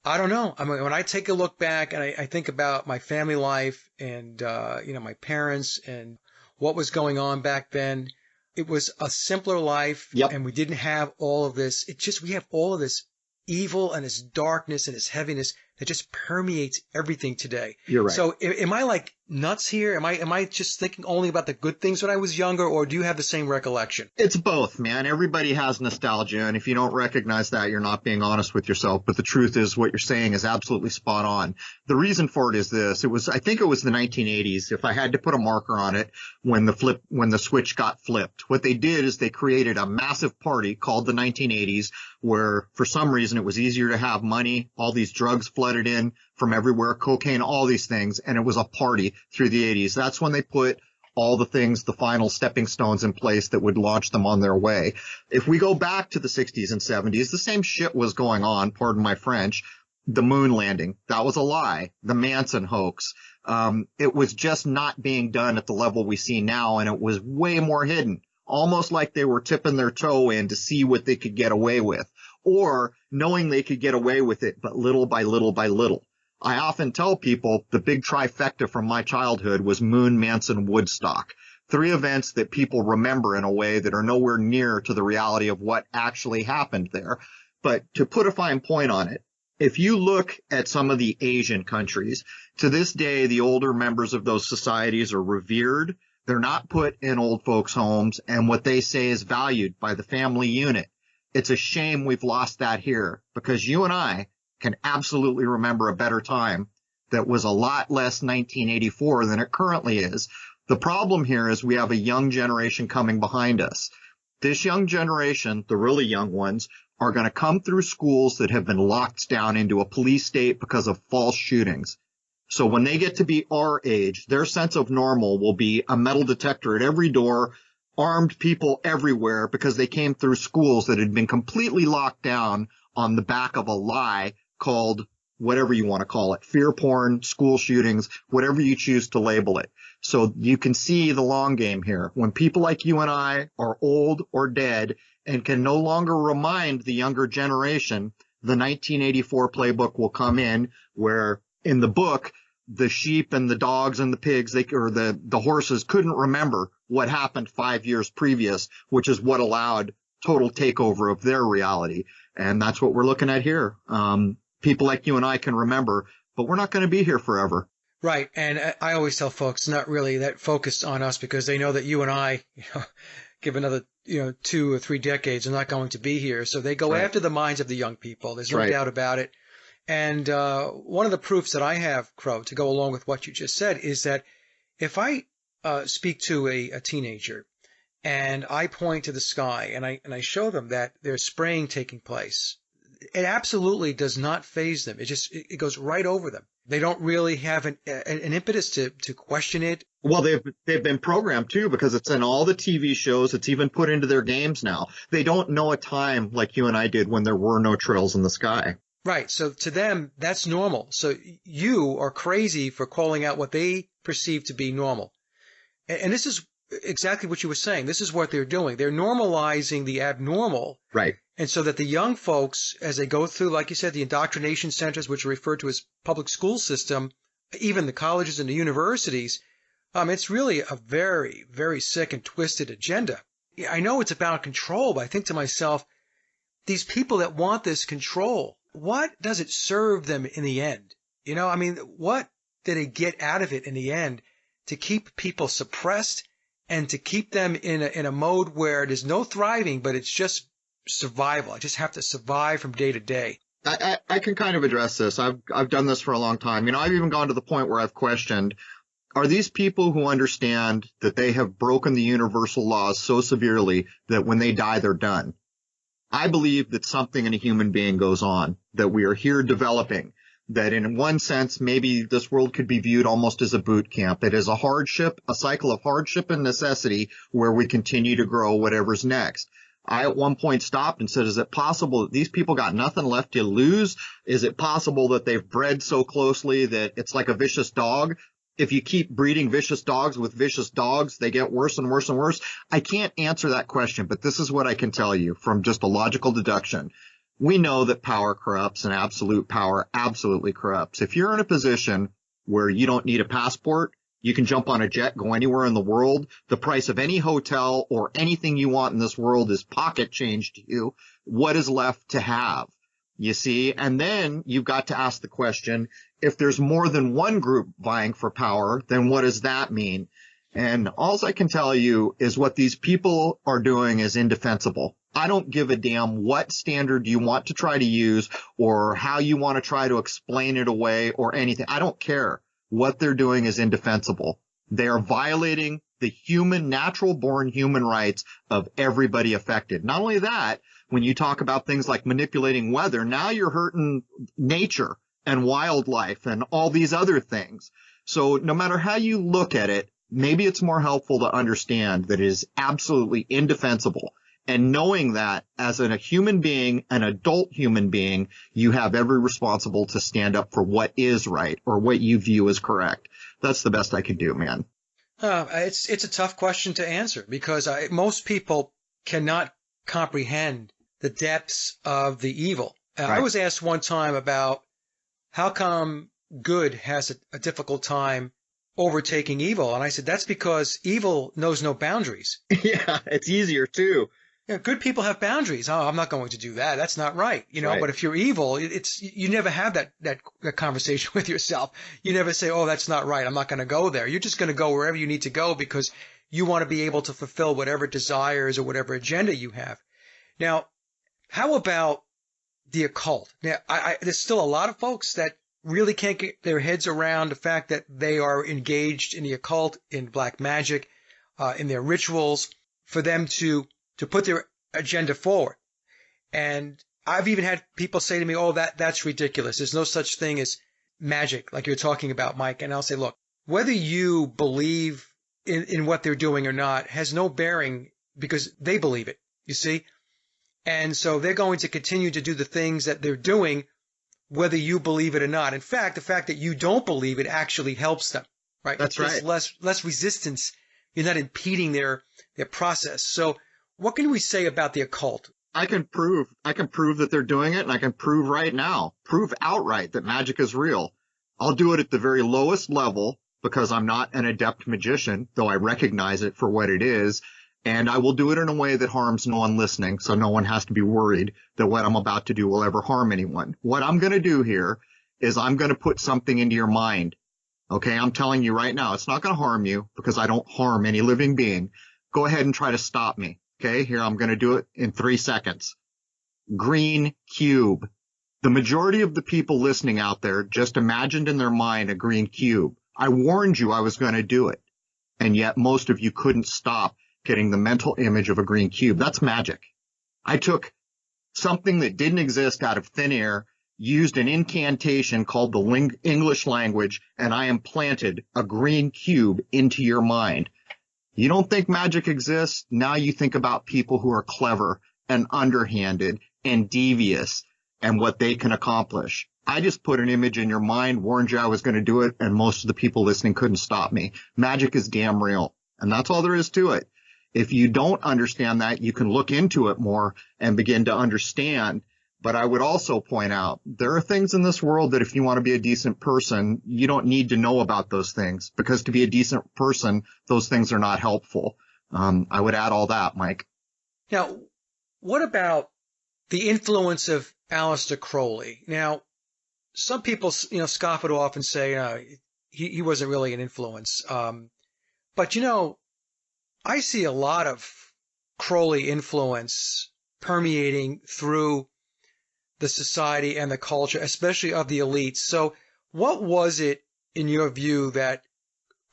I don't know. I mean, when I take a look back and I think about my family life and, my parents and what was going on back then, it was a simpler life. Yep. And we didn't have all of this. We have all of this evil and this darkness and this heaviness that just permeates everything today. You're right. So am I like nuts here? Am I just thinking only about the good things when I was younger, or do you have the same recollection? It's both, man. Everybody has nostalgia, and if you don't recognize that, you're not being honest with yourself. But the truth is what you're saying is absolutely spot on. The reason for it is this. I think it was the 1980s, if I had to put a marker on it, when the switch got flipped. What they did is they created a massive party called the 1980s, where for some reason it was easier to have money. All these drugs flooded in from everywhere, cocaine, all these things, and it was a party through the 80s. That's when they put all the things, the final stepping stones in place that would launch them on their way. If we go back to the 60s and 70s, the same shit was going on, pardon my French. The moon landing, that was a lie. The Manson hoax. It was just not being done at the level we see now, and it was way more hidden, almost like they were tipping their toe in to see what they could get away with, or knowing they could get away with it, but little by little by little. I often tell people the big trifecta from my childhood was Moon, Manson, Woodstock. 3 events that people remember in a way that are nowhere near to the reality of what actually happened there. But to put a fine point on it, if you look at some of the Asian countries, to this day, the older members of those societies are revered. They're not put in old folks' homes, and what they say is valued by the family unit. It's a shame we've lost that here, because you and I can absolutely remember a better time that was a lot less 1984 than it currently is. The problem here is we have a young generation coming behind us. This young generation, the really young ones, are going to come through schools that have been locked down into a police state because of false shootings. So when they get to be our age, their sense of normal will be a metal detector at every door, armed people everywhere, because they came through schools that had been completely locked down on the back of a lie called whatever you want to call it, fear porn, school shootings, whatever you choose to label it. So you can see the long game here. When people like you and I are old or dead and can no longer remind the younger generation, the 1984 playbook will come in, where in the book, the sheep and the dogs and the pigs, the horses couldn't remember what happened 5 years previous, which is what allowed total takeover of their reality. And that's what we're looking at here. People like you and I can remember, but we're not going to be here forever. Right. And I always tell folks not really that focused on us because they know that you and I, give another, 2 or 3 decades, are not going to be here. So they That's go right. after the minds of the young people. There's That's no right. doubt about it. And one of the proofs that I have, Crow, to go along with what you just said, is that if I speak to a teenager and I point to the sky and I show them that there's spraying taking place, it absolutely does not faze them. It goes right over them. They don't really have an impetus to question it. Well, they've been programmed too because it's in all the TV shows. It's even put into their games now. They don't know a time like you and I did when there were no trails in the sky. Right. So to them, that's normal. So you are crazy for calling out what they perceive to be normal. And this is exactly what you were saying. This is what they're doing. They're normalizing the abnormal. Right. And so that the young folks, as they go through, like you said, the indoctrination centers, which are referred to as public school system, even the colleges and the universities, it's really a very, very sick and twisted agenda. I know it's about control, but I think to myself, these people that want this control, what does it serve them in the end? What do they get out of it in the end to keep people suppressed and to keep them in a mode where there's no thriving, but it's just survival? I just have to survive from day to day. I can kind of address this. I've done this for a long time. I've even gone to the point where I've questioned, are these people who understand that they have broken the universal laws so severely that when they die, they're done? I believe that something in a human being goes on, that we are here developing, that in one sense, maybe this world could be viewed almost as a boot camp. It is a hardship, a cycle of hardship and necessity where we continue to grow whatever's next. I at one point stopped and said, is it possible that these people got nothing left to lose? Is it possible that they've bred so closely that it's like a vicious dog? If you keep breeding vicious dogs with vicious dogs, they get worse and worse and worse. I can't answer that question, but this is what I can tell you from just a logical deduction. We know that power corrupts and absolute power absolutely corrupts. If you're in a position where you don't need a passport, you can jump on a jet, go anywhere in the world. The price of any hotel or anything you want in this world is pocket change to you. What is left to have? You see, and then you've got to ask the question, if there's more than one group vying for power, then what does that mean? And all I can tell you is what these people are doing is indefensible. I don't give a damn what standard you want to try to use or how you want to try to explain it away or anything. I don't care. What they're doing is indefensible. They are violating the natural born human rights of everybody affected. Not only that, when you talk about things like manipulating weather, now you're hurting nature and wildlife and all these other things. So no matter how you look at it, maybe it's more helpful to understand that it is absolutely indefensible. And knowing that as a human being, an adult human being, you have every responsible to stand up for what is right or what you view as correct. That's the best I can do, man. It's a tough question to answer because most people cannot comprehend the depths of the evil. Right. I was asked one time about how come good has a difficult time overtaking evil. And I said, that's because evil knows no boundaries. Yeah, it's easier too. Good people have boundaries. Oh, I'm not going to do that. That's not right. Right. But if you're evil, you never have that conversation with yourself. You never say, oh, that's not right. I'm not going to go there. You're just going to go wherever you need to go because you want to be able to fulfill whatever desires or whatever agenda you have. Now, how about the occult? Now, there's still a lot of folks that really can't get their heads around the fact that they are engaged in the occult, in black magic, in their rituals, for them to put their agenda forward. And I've even had people say to me, oh, that's ridiculous. There's no such thing as magic like you're talking about, Mike. And I'll say, look, whether you believe in what they're doing or not has no bearing because they believe it, you see? And so they're going to continue to do the things that they're doing whether you believe it or not. In fact, the fact that you don't believe it actually helps them, right? That's right. There's less resistance. You're not impeding their process. So what can we say about the occult? I can prove that they're doing it, and I can prove right now, prove outright that magic is real. I'll do it at the very lowest level because I'm not an adept magician, though I recognize it for what it is. And I will do it in a way that harms no one listening, so no one has to be worried that what I'm about to do will ever harm anyone. What I'm going to do here is I'm going to put something into your mind. Okay, I'm telling you right now, it's not going to harm you because I don't harm any living being. Go ahead and try to stop me. Okay, here, I'm going to do it in 3 seconds. Green cube. The majority of the people listening out there just imagined in their mind a green cube. I warned you I was going to do it. And yet most of you couldn't stop getting the mental image of a green cube. That's magic. I took something that didn't exist out of thin air, used an incantation called the English language, and I implanted a green cube into your mind. You don't think magic exists? Now you think about people who are clever and underhanded and devious and what they can accomplish. I just put an image in your mind, warned you I was going to do it, and most of the people listening couldn't stop me. Magic is damn real, and that's all there is to it. If you don't understand that, you can look into it more and begin to understand. But I would also point out there are things in this world that if you want to be a decent person, you don't need to know about those things, because to be a decent person, those things are not helpful. I would add all that, Mike. Now, what about the influence of Aleister Crowley? Now, some people, scoff it off and say, he wasn't really an influence. But, I see a lot of Crowley influence permeating through the society and the culture, especially of the elites. So what was it, in your view, that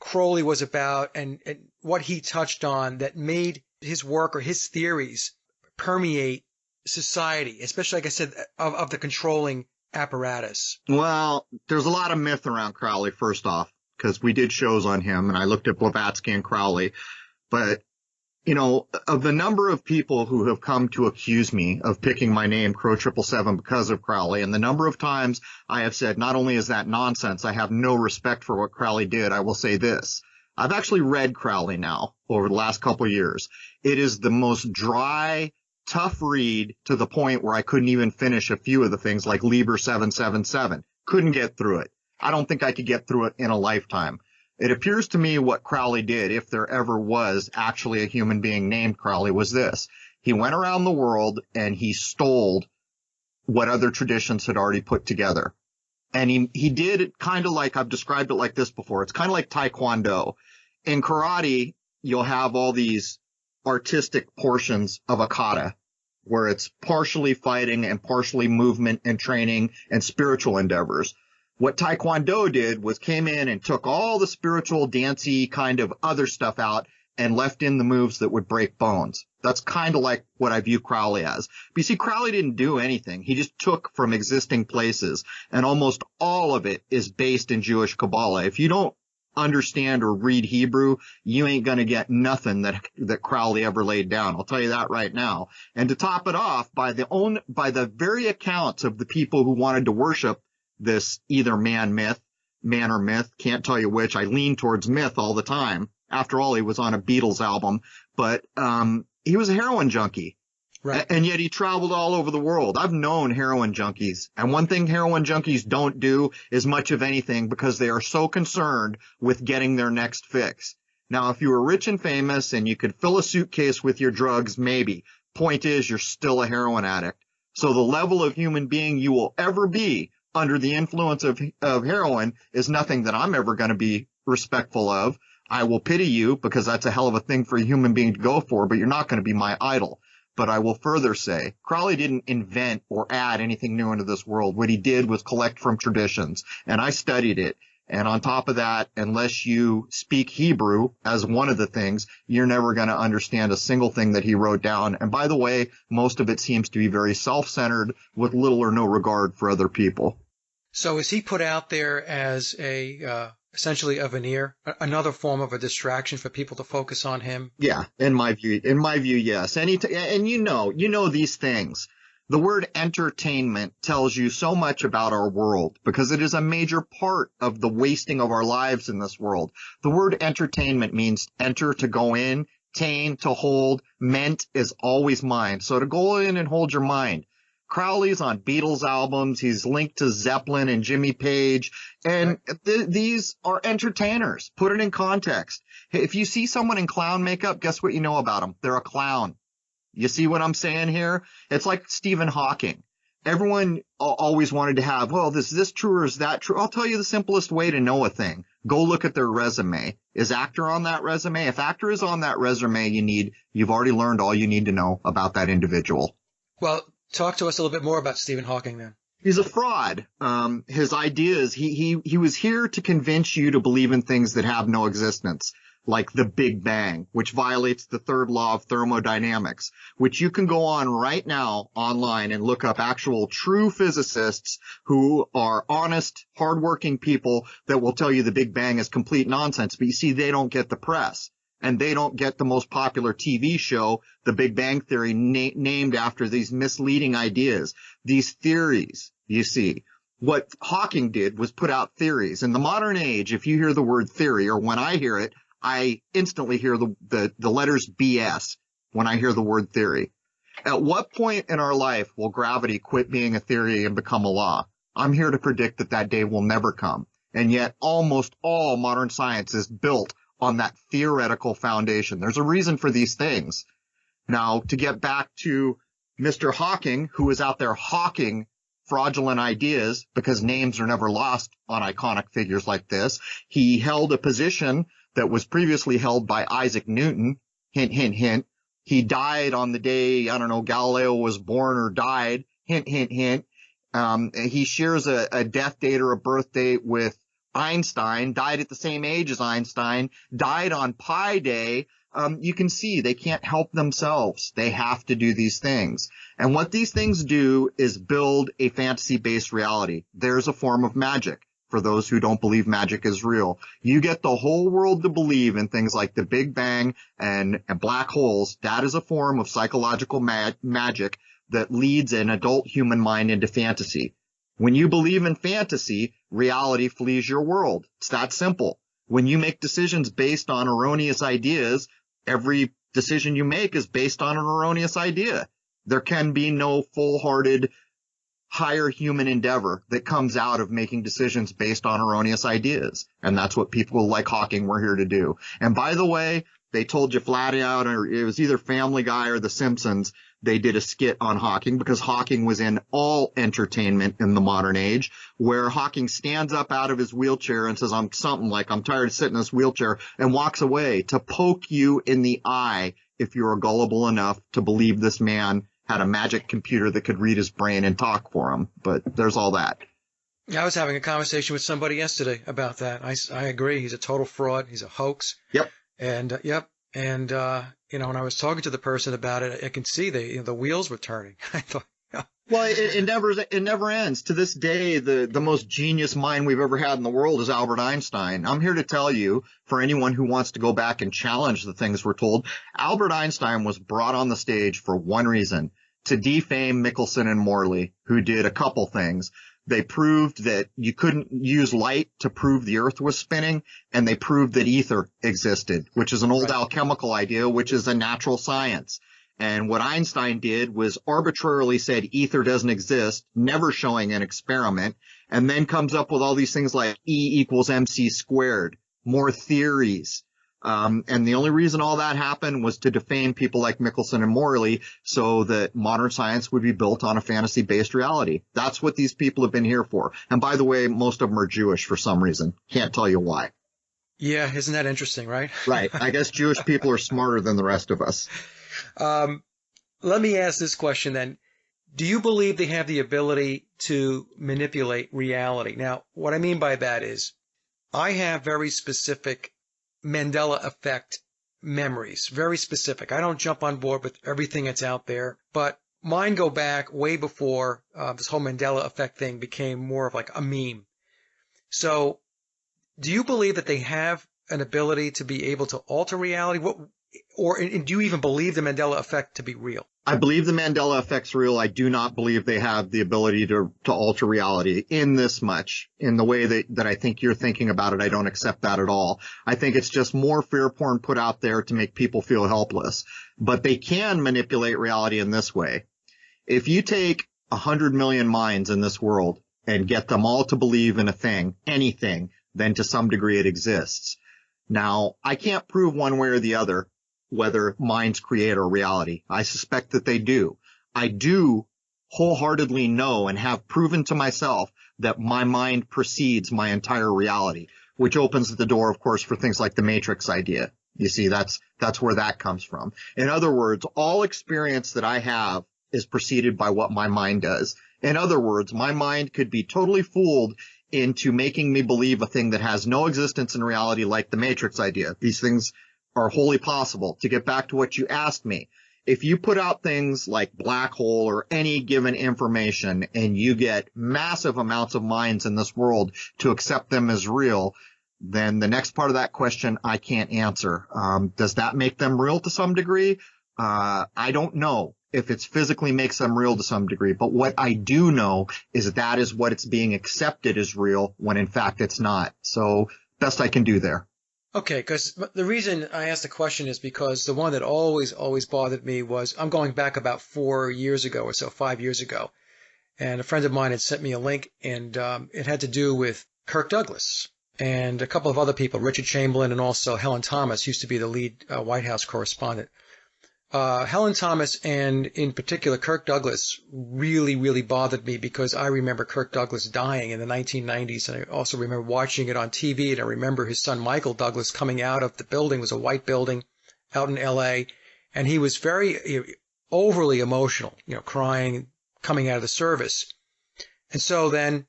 Crowley was about and what he touched on that made his work or his theories permeate society, especially, like I said, of the controlling apparatus? Well, there's a lot of myth around Crowley, first off, because we did shows on him, and I looked at Blavatsky and Crowley. But, of the number of people who have come to accuse me of picking my name, Crrow777, because of Crowley, and the number of times I have said, not only is that nonsense, I have no respect for what Crowley did, I will say this. I've actually read Crowley now over the last couple of years. It is the most dry, tough read, to the point where I couldn't even finish a few of the things like Liber 777. Couldn't get through it. I don't think I could get through it in a lifetime. It appears to me what Crowley did, if there ever was actually a human being named Crowley, was this. He went around the world and he stole what other traditions had already put together. And he did it kind of like, I've described it like this before. It's kind of like Taekwondo. In karate, you'll have all these artistic portions of a kata, where it's partially fighting and partially movement and training and spiritual endeavors. What Taekwondo did was came in and took all the spiritual, dancey kind of other stuff out and left in the moves that would break bones. That's kind of like what I view Crowley as. But you see, Crowley didn't do anything. He just took from existing places, and almost all of it is based in Jewish Kabbalah. If you don't understand or read Hebrew, you ain't going to get nothing that Crowley ever laid down. I'll tell you that right now. And to top it off, by the very accounts of the people who wanted to worship this either man or myth, can't tell you which. I lean towards myth all the time. After all, he was on a Beatles album, but he was a heroin junkie. Right. And yet he traveled all over the world. I've known heroin junkies. And one thing heroin junkies don't do is much of anything, because they are so concerned with getting their next fix. Now, if you were rich and famous and you could fill a suitcase with your drugs, maybe. Point is, you're still a heroin addict. So the level of human being you will ever be under the influence of heroin is nothing that I'm ever going to be respectful of. I will pity you, because that's a hell of a thing for a human being to go for, but you're not going to be my idol. But I will further say, Crowley didn't invent or add anything new into this world. What he did was collect from traditions, and I studied it. And on top of that, unless you speak Hebrew as one of the things, you're never going to understand a single thing that he wrote down. And by the way, most of it seems to be very self-centered, with little or no regard for other people. So is he put out there as essentially a veneer, another form of a distraction for people to focus on him? Yeah, in my view, yes. And you know these things. The word entertainment tells you so much about our world, because it is a major part of the wasting of our lives in this world. The word entertainment means enter, to go in, tain, to hold, meant is always mind. So to go in and hold your mind. Crowley's on Beatles albums. He's linked to Zeppelin and Jimmy Page. And these are entertainers. Put it in context. If you see someone in clown makeup, guess what you know about them? They're a clown. You see what I'm saying here? It's like Stephen Hawking. Everyone always wanted to have, well, is this true or is that true? I'll tell you the simplest way to know a thing. Go look at their resume. Is actor on that resume? If actor is on that resume, you've already learned all you need to know about that individual. Well, talk to us a little bit more about Stephen Hawking then. He's a fraud. His ideas, he was here to convince you to believe in things that have no existence, like the Big Bang, which violates the third law of thermodynamics, which you can go on right now online and look up actual true physicists who are honest, hardworking people that will tell you the Big Bang is complete nonsense. But you see, they don't get the press. And they don't get the most popular TV show, The Big Bang Theory, named after these misleading ideas, these theories, you see. What Hawking did was put out theories. In the modern age, if you hear the word theory, or when I hear it, I instantly hear the letters BS when I hear the word theory. At what point in our life will gravity quit being a theory and become a law? I'm here to predict that day will never come. And yet almost all modern science is built on that theoretical foundation. There's a reason for these things. Now, to get back to Mr. Hawking, who is out there hawking fraudulent ideas because names are never lost on iconic figures like this. He held a position that was previously held by Isaac Newton. Hint, hint, hint. He died on the day, I don't know, Galileo was born or died. Hint, hint, hint. He shares a death date or a birth date with Einstein, died at the same age as Einstein, died on Pi Day. You can see they can't help themselves. They have to do these things. And what these things do is build a fantasy-based reality. There's a form of magic for those who don't believe magic is real. You get the whole world to believe in things like the Big Bang and black holes. That is a form of psychological magic that leads an adult human mind into fantasy. When you believe in fantasy, reality flees your world. It's that simple. When you make decisions based on erroneous ideas, every decision you make is based on an erroneous idea. There can be no full-hearted, higher human endeavor that comes out of making decisions based on erroneous ideas. And that's what people like Hawking were here to do. And by the way, they told you flat out, or it was either Family Guy or The Simpsons, they did a skit on Hawking because Hawking was in all entertainment in the modern age, where Hawking stands up out of his wheelchair and says, I'm tired of sitting in this wheelchair, and walks away to poke you in the eye if you're gullible enough to believe this man had a magic computer that could read his brain and talk for him. But there's all that. Yeah, I was having a conversation with somebody yesterday about that. I agree. He's a total fraud. He's a hoax. Yep. And, when I was talking to the person about it, I can see the wheels were turning. I thought, yeah. Well, it never ends. To this day, the most genius mind we've ever had in the world is Albert Einstein. I'm here to tell you, for anyone who wants to go back and challenge the things we're told, Albert Einstein was brought on the stage for one reason, to defame Michelson and Morley, who did a couple things. They proved that you couldn't use light to prove the earth was spinning, and they proved that ether existed, which is an old alchemical idea, which is a natural science. And what Einstein did was arbitrarily said ether doesn't exist, never showing an experiment, and then comes up with all these things like E equals MC squared, more theories. And the only reason all that happened was to defame people like Michelson and Morley so that modern science would be built on a fantasy-based reality. That's what these people have been here for. And by the way, most of them are Jewish for some reason. Can't tell you why. Yeah, isn't that interesting, right? Right. I guess Jewish people are smarter than the rest of us. Let me ask this question then. Do you believe they have the ability to manipulate reality? Now, what I mean by that is I have very specific Mandela effect memories, very specific. I don't jump on board with everything that's out there, but mine go back way before this whole Mandela effect thing became more of like a meme. So do you believe that they have an ability to be able to alter reality? Or do you even believe the Mandela effect to be real? I believe the Mandela effect's real. I do not believe they have the ability to alter reality in this much. In the way that I think you're thinking about it, I don't accept that at all. I think it's just more fear porn put out there to make people feel helpless. But they can manipulate reality in this way. If you take 100 million minds in this world and get them all to believe in a thing, anything, then to some degree it exists. Now, I can't prove one way or the other whether minds create a reality. I suspect that they do. I do wholeheartedly know and have proven to myself that my mind precedes my entire reality. which opens the door, of course, for things like the Matrix idea. You see, that's where that comes from. In other words, all experience that I have is preceded by what my mind does. In other words, my mind could be totally fooled into making me believe a thing that has no existence in reality, like the Matrix idea. These things are wholly possible. To get back to what you asked me, if you put out things like black hole or any given information and you get massive amounts of minds in this world to accept them as real, then the next part of that question I can't answer. Does that make them real to some degree? I don't know if it physically makes them real to some degree, but what I do know is that is what it's being accepted as real when in fact it's not. So best I can do there. Okay, because the reason I asked the question is because the one that always bothered me was, I'm going back about 4 years ago or so, 5 years ago, and a friend of mine had sent me a link, and it had to do with Kirk Douglas and a couple of other people, Richard Chamberlain and also Helen Thomas, used to be the lead White House correspondent. Helen Thomas and in particular Kirk Douglas really bothered me because I remember Kirk Douglas dying in the 1990s, and I also remember watching it on TV, and I remember his son Michael Douglas coming out of the building. It was a white building out in L.A., and he was very overly emotional, crying, coming out of the service. And so then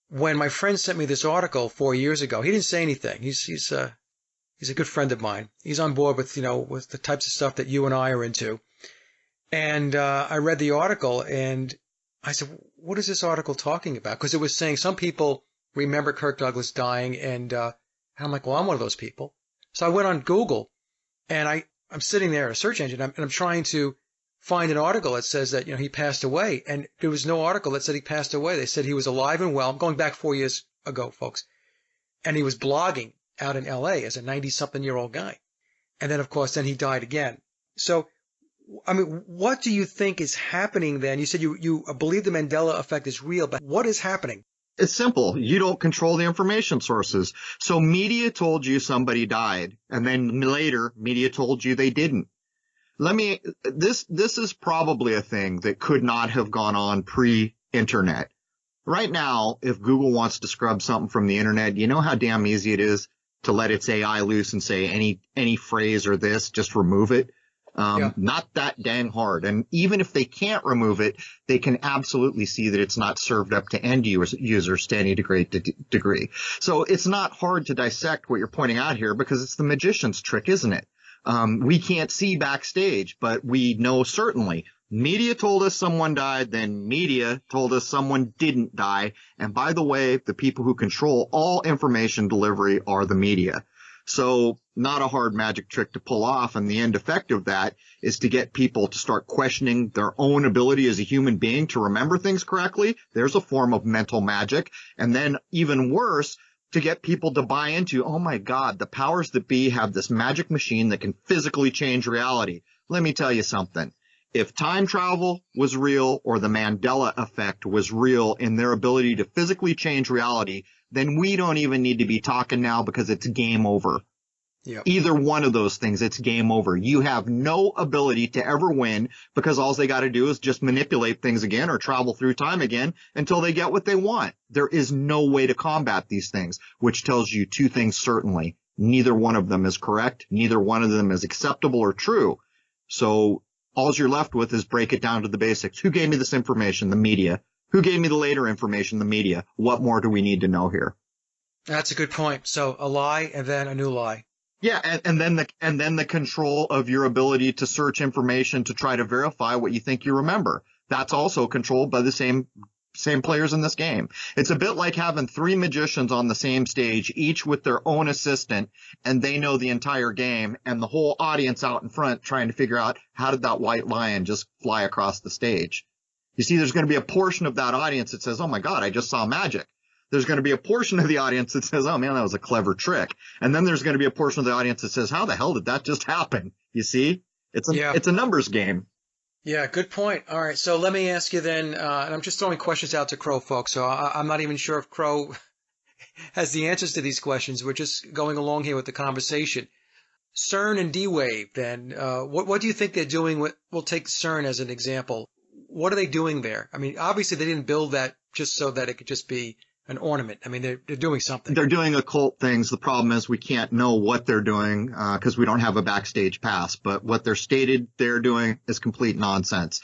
when my friend sent me this article 4 years ago, he didn't say anything. He's a good friend of mine. He's on board with, with the types of stuff that you and I are into. And I read the article and I said, what is this article talking about? Because it was saying some people remember Kirk Douglas dying, and I'm like, well, I'm one of those people. So I went on Google, and I'm sitting there at a search engine, and I'm trying to find an article that says that, he passed away. And there was no article that said he passed away. They said he was alive and well. I'm going back 4 years ago, folks. And he was blogging out in L.A. as a 90-something-year-old guy. And then, of course, then he died again. So, I mean, what do you think is happening then? You said you believe the Mandela effect is real, but what is happening? It's simple. You don't control the information sources. So media told you somebody died, and then later media told you they didn't. This is probably a thing that could not have gone on pre-internet. Right now, if Google wants to scrub something from the internet, you know how damn easy it is to let its AI loose and say any phrase or this, just remove it. Not that dang hard. And even if they can't remove it, they can absolutely see that it's not served up to end users to any degree. So it's not hard to dissect what you're pointing out here, because it's the magician's trick, isn't it? We can't see backstage, but we know certainly. Media told us someone died, then media told us someone didn't die. And by the way, the people who control all information delivery are the media. So not a hard magic trick to pull off. And the end effect of that is to get people to start questioning their own ability as a human being to remember things correctly. There's a form of mental magic. And then even worse, to get people to buy into, oh my God, the powers that be have this magic machine that can physically change reality. Let me tell you something. If time travel was real, or the Mandela effect was real in their ability to physically change reality, then we don't even need to be talking now, because it's game over. Yep. Either one of those things, it's game over. You have no ability to ever win, because all they got to do is just manipulate things again or travel through time again until they get what they want. There is no way to combat these things, which tells you two things certainly. Neither one of them is correct. Neither one of them is acceptable or true. So all you're left with is break it down to the basics. Who gave me this information? The media. Who gave me the later information? The media. What more do we need to know here? That's a good point. So a lie and then a new lie. Yeah, and then the control of your ability to search information to try to verify what you think you remember. That's also controlled by the same players in this game. It's a bit like having three magicians on the same stage, each with their own assistant, and they know the entire game, and the whole audience out in front trying to figure out, how did that white lion just fly across the stage? You see, there's going to be a portion of that audience that says, oh my God, I just saw magic. There's going to be a portion of the audience that says, oh man, that was a clever trick. And then there's going to be a portion of the audience that says, how the hell did that just happen? You see, it's a numbers game. Yeah, good point. All right, so let me ask you then, and I'm just throwing questions out to Crow folks, so I'm not even sure if Crow has the answers to these questions. We're just going along here with the conversation. CERN and D-Wave, then, what do you think they're doing? We'll take CERN as an example. What are they doing there? I mean, obviously they didn't build that just so that it could just be an ornament. I mean, they're doing something. They're doing occult things. The problem is we can't know what they're doing because we don't have a backstage pass. But what they're stated they're doing is complete nonsense.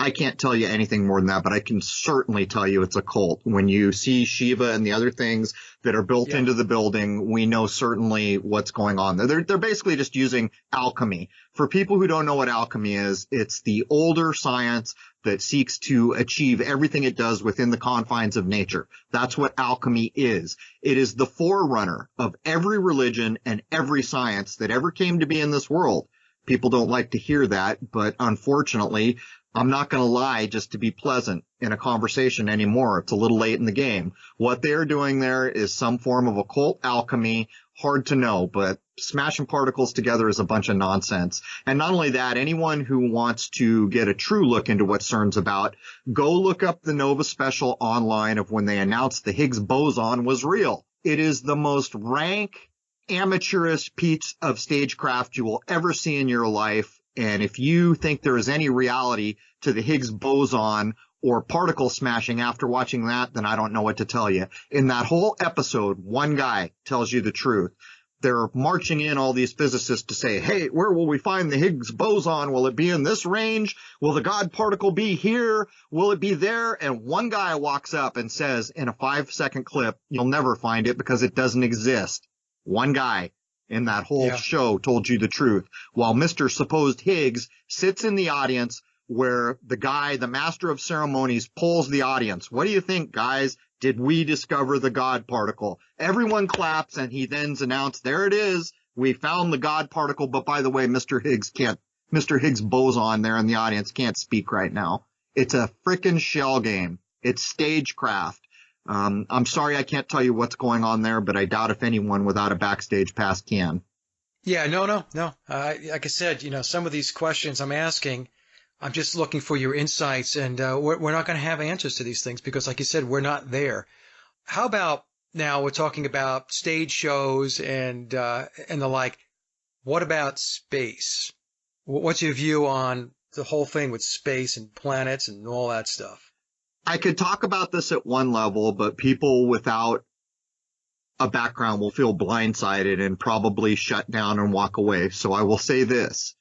I can't tell you anything more than that, but I can certainly tell you it's a cult. When you see Shiva and the other things that are built into the building, we know certainly what's going on there. They're basically just using alchemy. For people who don't know what alchemy is, it's the older science that seeks to achieve everything it does within the confines of nature. That's what alchemy is. It is the forerunner of every religion and every science that ever came to be in this world. People don't like to hear that, but unfortunately, I'm not going to lie just to be pleasant in a conversation anymore. It's a little late in the game. What they're doing there is some form of occult alchemy. Hard to know, but smashing particles together is a bunch of nonsense. And not only that, anyone who wants to get a true look into what CERN's about, go look up the Nova special online of when they announced the Higgs boson was real. It is the most rank, amateurish piece of stagecraft you will ever see in your life. And if you think there is any reality to the Higgs boson or particle smashing after watching that, then I don't know what to tell you. In that whole episode, one guy tells you the truth. They're marching in all these physicists to say, hey, where will we find the Higgs boson? Will it be in this range? Will the God particle be here? Will it be there? And one guy walks up and says in a 5-second clip, you'll never find it because it doesn't exist. One guy in that whole show told you the truth, while Mr. Supposed Higgs sits in the audience where the guy, the master of ceremonies, polls the audience. What do you think, guys? Did we discover the God particle? Everyone claps, and he then announced, there it is. We found the God particle, but by the way, Mr. Higgs boson there in the audience can't speak right now. It's a frickin' shell game. It's stagecraft. I'm sorry I can't tell you what's going on there, but I doubt if anyone without a backstage pass can. Yeah, no. Like I said, some of these questions I'm asking, I'm just looking for your insights, and we're not going to have answers to these things because, like you said, we're not there. How about now we're talking about stage shows and the like. What about space? What's your view on the whole thing with space and planets and all that stuff? I could talk about this at one level, but people without a background will feel blindsided and probably shut down and walk away. So I will say this.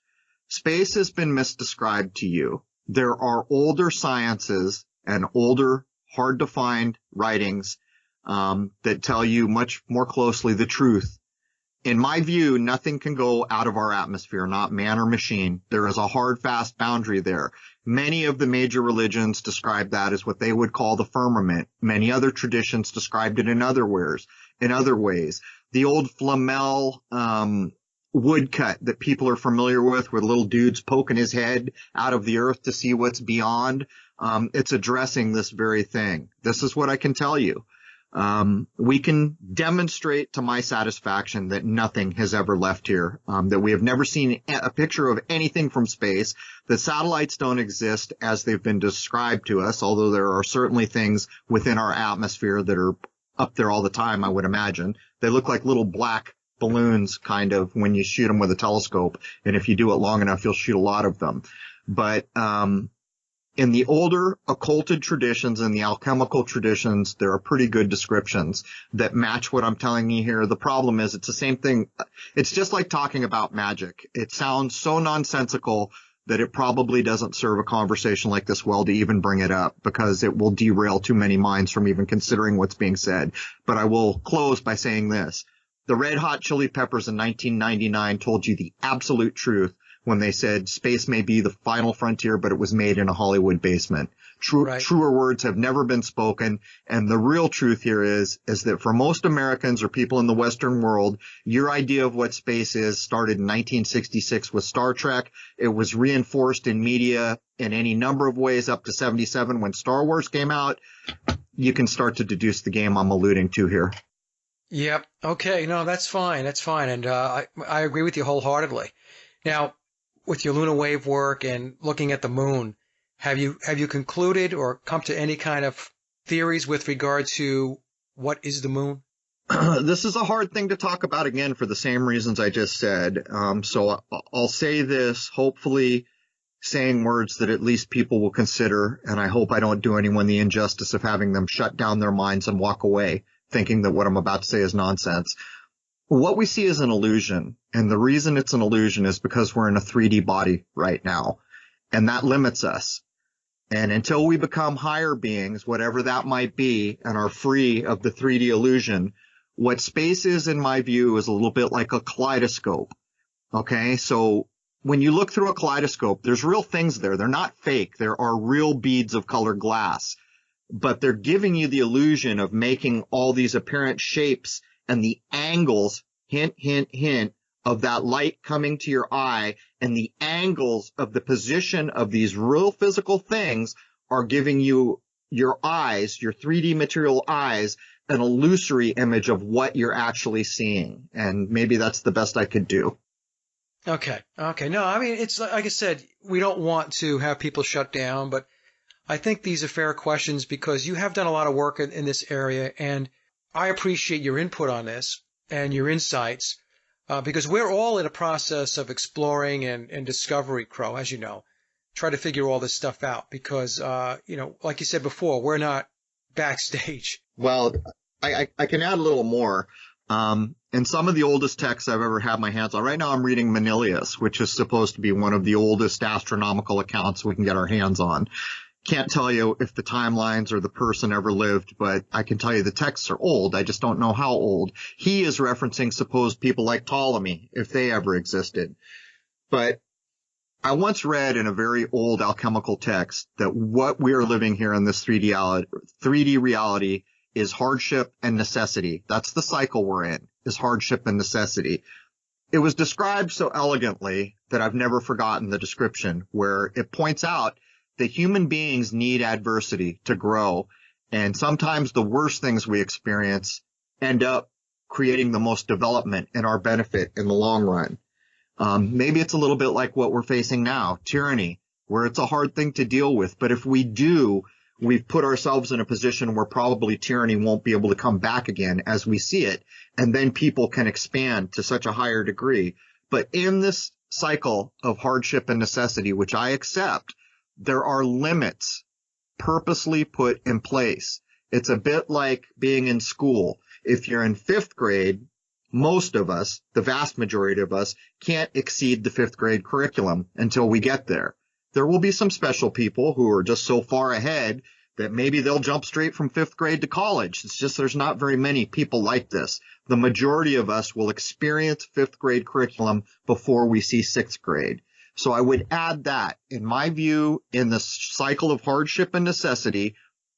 Space has been misdescribed to you. There are older sciences and older, hard-to-find writings that tell you much more closely the truth. In my view, nothing can go out of our atmosphere, not man or machine. There is a hard, fast boundary there. Many of the major religions describe that as what they would call the firmament. Many other traditions described it in other ways. The old Flamel woodcut that people are familiar with, where the little dude's poking his head out of the earth to see what's beyond, it's addressing this very thing. This is what I can tell you. We can demonstrate to my satisfaction that nothing has ever left here, that we have never seen a picture of anything from space, that satellites don't exist as they've been described to us, although there are certainly things within our atmosphere that are up there all the time, I would imagine. They look like little black balloons, kind of, when you shoot them with a telescope, and if you do it long enough, you'll shoot a lot of them. But in the older occulted traditions and the alchemical traditions, there are pretty good descriptions that match what I'm telling you here. The problem is it's the same thing. It's just like talking about magic. It sounds so nonsensical that it probably doesn't serve a conversation like this well to even bring it up, because it will derail too many minds from even considering what's being said. But I will close by saying this. The Red Hot Chili Peppers in 1999 told you the absolute truth when they said space may be the final frontier, but it was made in a Hollywood basement. Truer words have never been spoken. And the real truth here is that for most Americans or people in the Western world, your idea of what space is started in 1966 with Star Trek. It was reinforced in media in any number of ways up to 77 when Star Wars came out. You can start to deduce the game I'm alluding to here. Yep. Okay. No, that's fine. That's fine. And I agree with you wholeheartedly. Now, with your lunar wave work and looking at the moon, have you concluded or come to any kind of theories with regard to what is the moon? This is a hard thing to talk about, again, for the same reasons I just said. So I'll say this. Hopefully saying words that at least people will consider, and I hope I don't do anyone the injustice of having them shut down their minds and walk away thinking that what I'm about to say is nonsense. What we see is an illusion, and the reason it's an illusion is because we're in a 3D body right now, and that limits us. And until we become higher beings, whatever that might be, and are free of the 3D illusion, what space is, in my view, is a little bit like a kaleidoscope. Okay, so when you look through a kaleidoscope, there's real things there. They're not fake. There are real beads of colored glass, but they're giving you the illusion of making all these apparent shapes and the angles, hint, hint, hint, of that light coming to your eye, and the angles of the position of these real physical things are giving you your eyes, your 3D material eyes, an illusory image of what you're actually seeing. And maybe that's the best I could do. Okay. No, I mean, it's like I said, we don't want to have people shut down, but I think these are fair questions because you have done a lot of work in this area, and I appreciate your input on this and your insights because we're all in a process of exploring and discovery, Crow, as you know, try to figure all this stuff out because, like you said before, we're not backstage. Well, I can add a little more. In some of the oldest texts I've ever had my hands on, right now I'm reading Manilius, which is supposed to be one of the oldest astronomical accounts we can get our hands on. Can't tell you if the timelines or the person ever lived, but I can tell you the texts are old. I just don't know how old. He is referencing supposed people like Ptolemy, if they ever existed. But I once read in a very old alchemical text that what we are living here in this 3D reality is hardship and necessity. That's the cycle we're in, is hardship and necessity. It was described so elegantly that I've never forgotten the description, where it points out that human beings need adversity to grow, and sometimes the worst things we experience end up creating the most development in our benefit in the long run. Maybe it's a little bit like what we're facing now, tyranny, where it's a hard thing to deal with, but if we do, we've put ourselves in a position where probably tyranny won't be able to come back again as we see it, and then people can expand to such a higher degree. But in this cycle of hardship and necessity, which I accept, there are limits purposely put in place. It's a bit like being in school. If you're in fifth grade, most of us, the vast majority of us, can't exceed the fifth grade curriculum until we get there. There will be some special people who are just so far ahead that maybe they'll jump straight from fifth grade to college. It's just there's not very many people like this. The majority of us will experience fifth grade curriculum before we see sixth grade. So I would add that, in my view, in the cycle of hardship and necessity,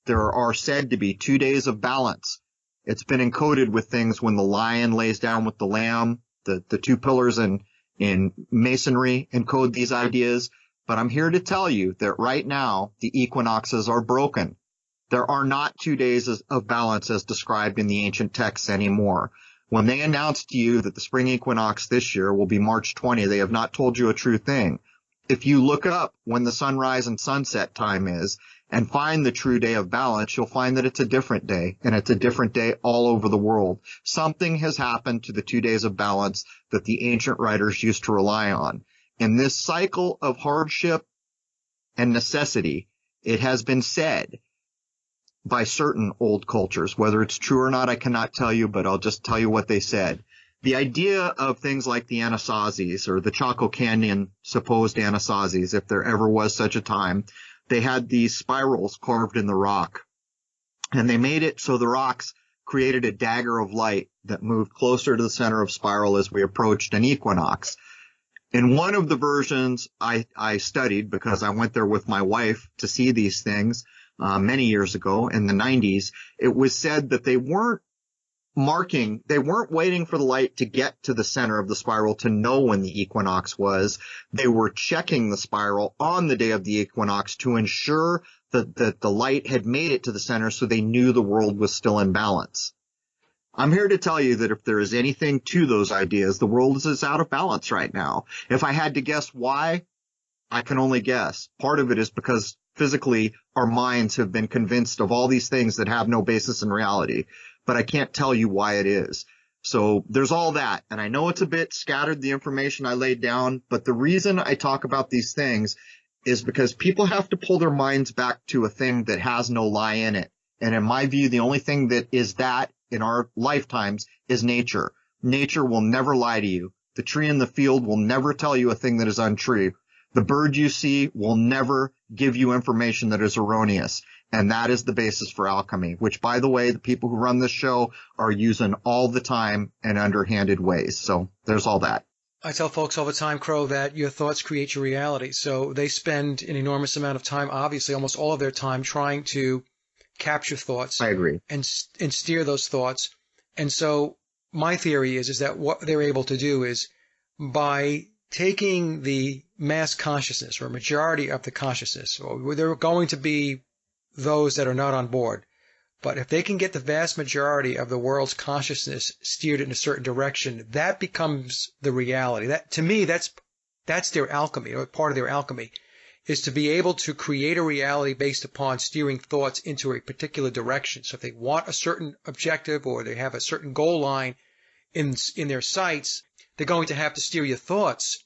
there are said to be 2 days of balance. It's been encoded with things when the lion lays down with the lamb, the two pillars in masonry encode these ideas. But I'm here to tell you that right now, the equinoxes are broken. There are not 2 days of balance as described in the ancient texts anymore. When they announced to you that the spring equinox this year will be March 20, they have not told you a true thing. If you look up when the sunrise and sunset time is and find the true day of balance, you'll find that it's a different day, and it's a different day all over the world. Something has happened to the 2 days of balance that the ancient writers used to rely on. In this cycle of hardship and necessity, it has been said by certain old cultures, whether it's true or not, I cannot tell you, but I'll just tell you what they said. The idea of things like the Anasazis or the Chaco Canyon supposed Anasazis, if there ever was such a time, they had these spirals carved in the rock, and they made it so the rocks created a dagger of light that moved closer to the center of spiral as we approached an equinox. In one of the versions I studied, because I went there with my wife to see these things many years ago in the 90s, it was said that they weren't waiting for the light to get to the center of the spiral to know when the equinox was. They were checking the spiral on the day of the equinox to ensure that the light had made it to the center so they knew the world was still in balance. I'm here to tell you that if there is anything to those ideas, the world is out of balance right now. If I had to guess why, I can only guess. Part of it is because physically our minds have been convinced of all these things that have no basis in reality, but I can't tell you why it is. So there's all that, and I know it's a bit scattered, the information I laid down, but the reason I talk about these things is because people have to pull their minds back to a thing that has no lie in it. And in my view, the only thing that is that in our lifetimes is nature. Nature will never lie to you. The tree in the field will never tell you a thing that is untrue. The bird you see will never give you information that is erroneous. And that is the basis for alchemy, which, by the way, the people who run this show are using all the time in underhanded ways. So there's all that. I tell folks all the time, Crow, that your thoughts create your reality. So they spend an enormous amount of time, obviously almost all of their time, trying to capture thoughts. I agree. And steer those thoughts. And so my theory is that what they're able to do is by taking the mass consciousness or majority of the consciousness, or there are going to be those that are not on board. But if they can get the vast majority of the world's consciousness steered in a certain direction, that becomes the reality. That, to me, that's their alchemy, or part of their alchemy, is to be able to create a reality based upon steering thoughts into a particular direction. So if they want a certain objective or they have a certain goal line in their sights, they're going to have to steer your thoughts,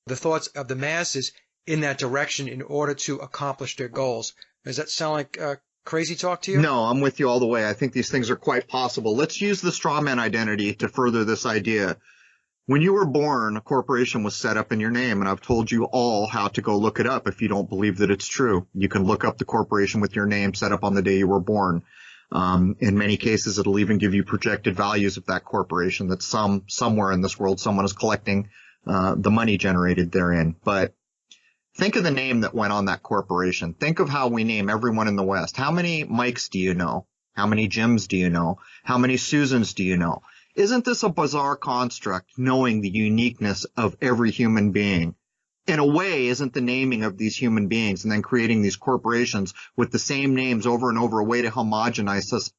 the thoughts of the masses, in that direction in order to accomplish their goals. Does that sound like crazy talk to you? No, I'm with you all the way. I think these things are quite possible. Let's use the straw man identity to further this idea. When you were born, a corporation was set up in your name, and I've told you all how to go look it up if you don't believe that it's true. You can look up the corporation with your name set up on the day you were born. In many cases, it'll even give you projected values of that corporation that somewhere in this world, someone is collecting the money generated therein. But think of the name that went on that corporation. Think of how we name everyone in the West. How many Mikes do you know? How many Jims do you know? How many Susans do you know? Isn't this a bizarre construct, knowing the uniqueness of every human being? In a way, isn't the naming of these human beings and then creating these corporations with the same names over and over a way to homogenize us,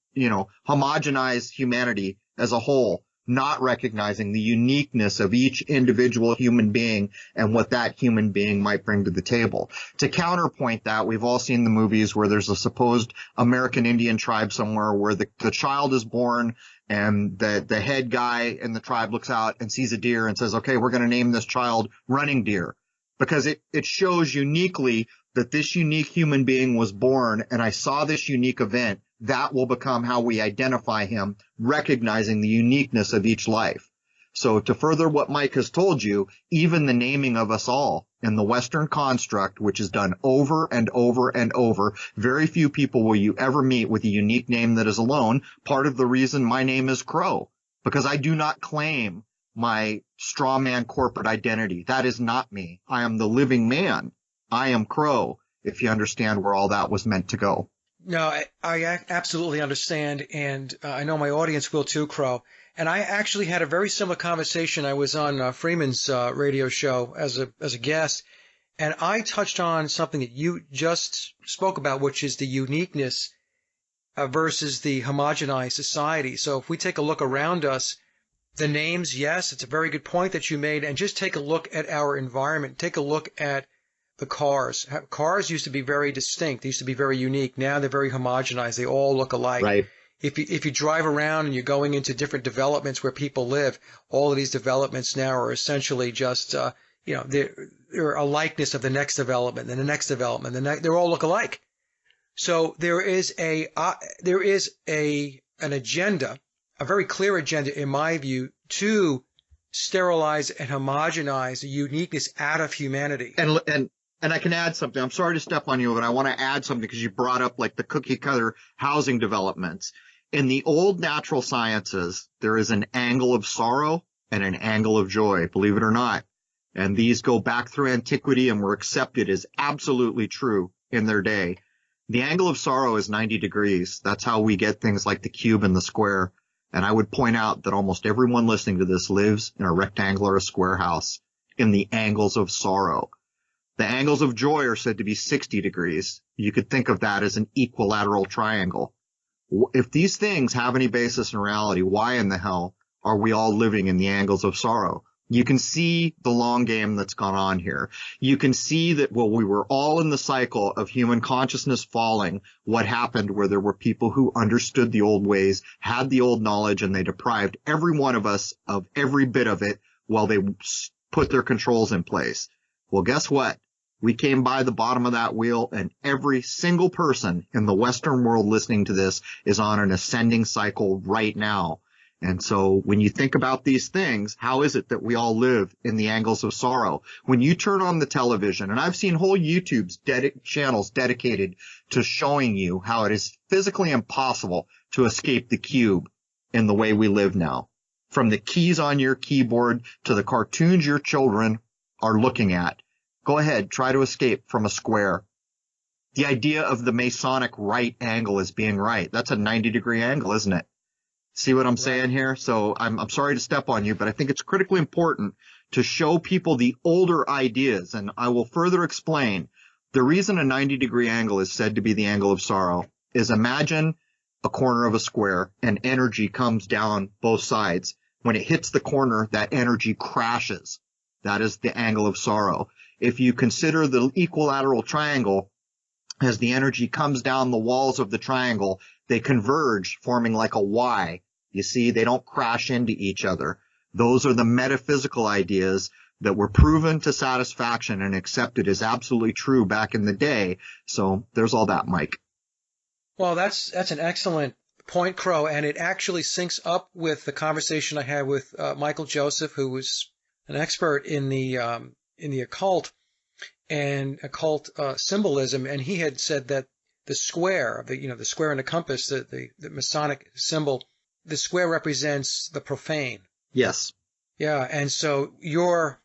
homogenize humanity as a whole, not recognizing the uniqueness of each individual human being and what that human being might bring to the table? To counterpoint that, we've all seen the movies where there's a supposed American Indian tribe somewhere where the child is born and the head guy in the tribe looks out and sees a deer and says, okay, we're going to name this child Running Deer, because it shows uniquely that this unique human being was born, and I saw this unique event. That will become how we identify him, recognizing the uniqueness of each life. So to further what Mike has told you, even the naming of us all in the Western construct, which is done over and over and over, very few people will you ever meet with a unique name that is alone. Part of the reason my name is Crow, because I do not claim my straw man corporate identity. That is not me. I am the living man. I am Crow, if you understand where all that was meant to go. No, I absolutely understand, and I know my audience will too, Crow. And I actually had a very similar conversation. I was on Freeman's radio show as a guest, and I touched on something that you just spoke about, which is the uniqueness versus the homogenized society. So if we take a look around us, the names, yes, it's a very good point that you made, and just take a look at our environment. Take a look at the cars. Cars used to be very distinct. They used to be very unique. Now they're very homogenized. They all look alike. Right. If you drive around and you're going into different developments where people live, all of these developments now are essentially just, they're a likeness of the next development and the next development. They all look alike. So there is an agenda, a very clear agenda in my view, to sterilize and homogenize the uniqueness out of humanity. And I can add something. I'm sorry to step on you, but I want to add something because you brought up like the cookie cutter housing developments. In the old natural sciences, there is an angle of sorrow and an angle of joy, believe it or not. And these go back through antiquity and were accepted as absolutely true in their day. The angle of sorrow is 90 degrees. That's how we get things like the cube and the square. And I would point out that almost everyone listening to this lives in a rectangular or square house in the angles of sorrow. The angles of joy are said to be 60 degrees. You could think of that as an equilateral triangle. If these things have any basis in reality, why in the hell are we all living in the angles of sorrow? You can see the long game that's gone on here. You can see that, well, we were all in the cycle of human consciousness falling. What happened where there were people who understood the old ways, had the old knowledge, and they deprived every one of us of every bit of it while they put their controls in place. Well, guess what? We came by the bottom of that wheel, and every single person in the Western world listening to this is on an ascending cycle right now. And so when you think about these things, how is it that we all live in the angles of sorrow? When you turn on the television, and I've seen whole YouTube's channels dedicated to showing you how it is physically impossible to escape the cube in the way we live now. From the keys on your keyboard to the cartoons your children are looking at. Go ahead, try to escape from a square. The idea of the Masonic right angle as being right. That's a 90-degree angle, isn't it? See what I'm saying here? So I'm sorry to step on you, but I think it's critically important to show people the older ideas. And I will further explain. The reason a 90-degree angle is said to be the angle of sorrow is imagine a corner of a square and energy comes down both sides. When it hits the corner, that energy crashes. That is the angle of sorrow. If you consider the equilateral triangle, as the energy comes down the walls of the triangle, they converge, forming like a Y. You see, they don't crash into each other. Those are the metaphysical ideas that were proven to satisfaction and accepted as absolutely true back in the day. So there's all that, Mike. Well, that's an excellent point, Crow, and it actually syncs up with the conversation I had with Michael Joseph, who was an expert in the occult and occult symbolism, and he had said that the square, the square and the compass, the Masonic symbol, the square represents the profane. Yes. Yeah, and so your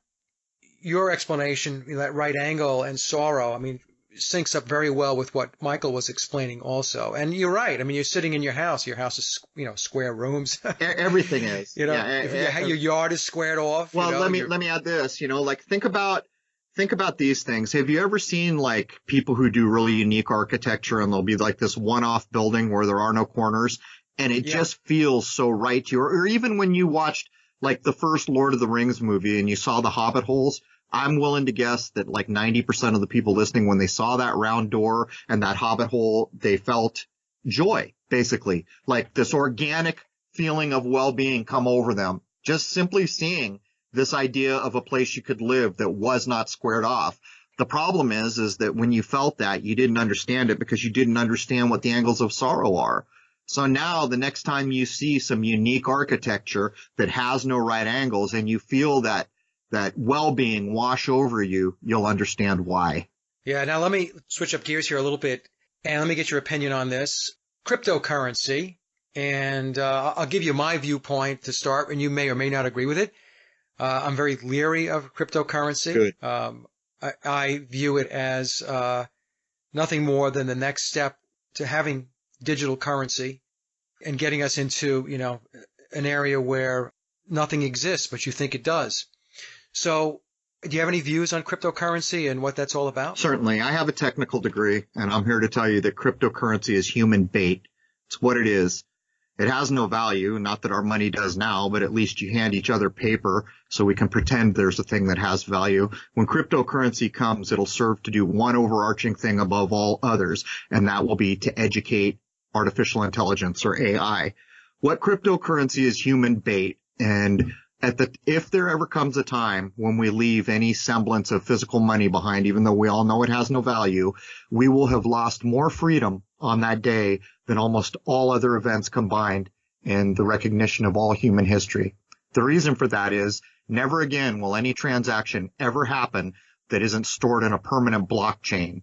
explanation, that right angle and sorrow, I mean, syncs up very well with what Michael was explaining also. And you're right. I mean, you're sitting in your house. Your house is, square rooms. Everything is. If your yard is squared off. Well, let me add this. Like think about these things. Have you ever seen like people who do really unique architecture and there'll be like this one-off building where there are no corners and it just feels so right to you? Or even when you watched like the first Lord of the Rings movie and you saw the Hobbit holes, I'm willing to guess that like 90% of the people listening, when they saw that round door and that hobbit hole, they felt joy, basically, like this organic feeling of well-being come over them. Just simply seeing this idea of a place you could live that was not squared off. The problem is that when you felt that, you didn't understand it because you didn't understand what the angles of sorrow are. So now the next time you see some unique architecture that has no right angles and you feel that well-being wash over you, you'll understand why. Yeah, now let me switch up gears here a little bit, and let me get your opinion on this. Cryptocurrency, and I'll give you my viewpoint to start, and you may or may not agree with it. I'm very leery of cryptocurrency. Good. I view it as nothing more than the next step to having digital currency and getting us into, an area where nothing exists, but you think it does. So do you have any views on cryptocurrency and what that's all about? Certainly. I have a technical degree, and I'm here to tell you that cryptocurrency is human bait. It's what it is. It has no value, not that our money does now, but at least you hand each other paper so we can pretend there's a thing that has value. When cryptocurrency comes, it'll serve to do one overarching thing above all others, and that will be to educate artificial intelligence or AI. What cryptocurrency is human bait, and if there ever comes a time when we leave any semblance of physical money behind, even though we all know it has no value, we will have lost more freedom on that day than almost all other events combined in the recognition of all human history. The reason for that is never again will any transaction ever happen that isn't stored in a permanent blockchain.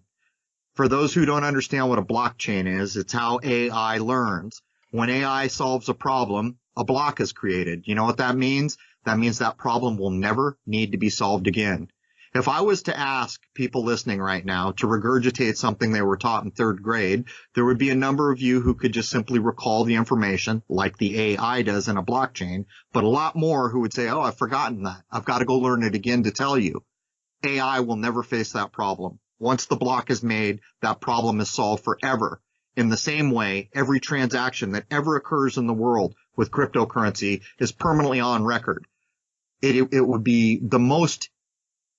For those who don't understand what a blockchain is, it's how AI learns. When AI solves a problem, a block is created. You know what that means? That means that problem will never need to be solved again. If I was to ask people listening right now to regurgitate something they were taught in third grade, there would be a number of you who could just simply recall the information like the AI does in a blockchain, but a lot more who would say, oh, I've forgotten that. I've got to go learn it again to tell you. AI will never face that problem. Once the block is made, that problem is solved forever. In the same way, every transaction that ever occurs in the world with cryptocurrency is permanently on record. It would be the most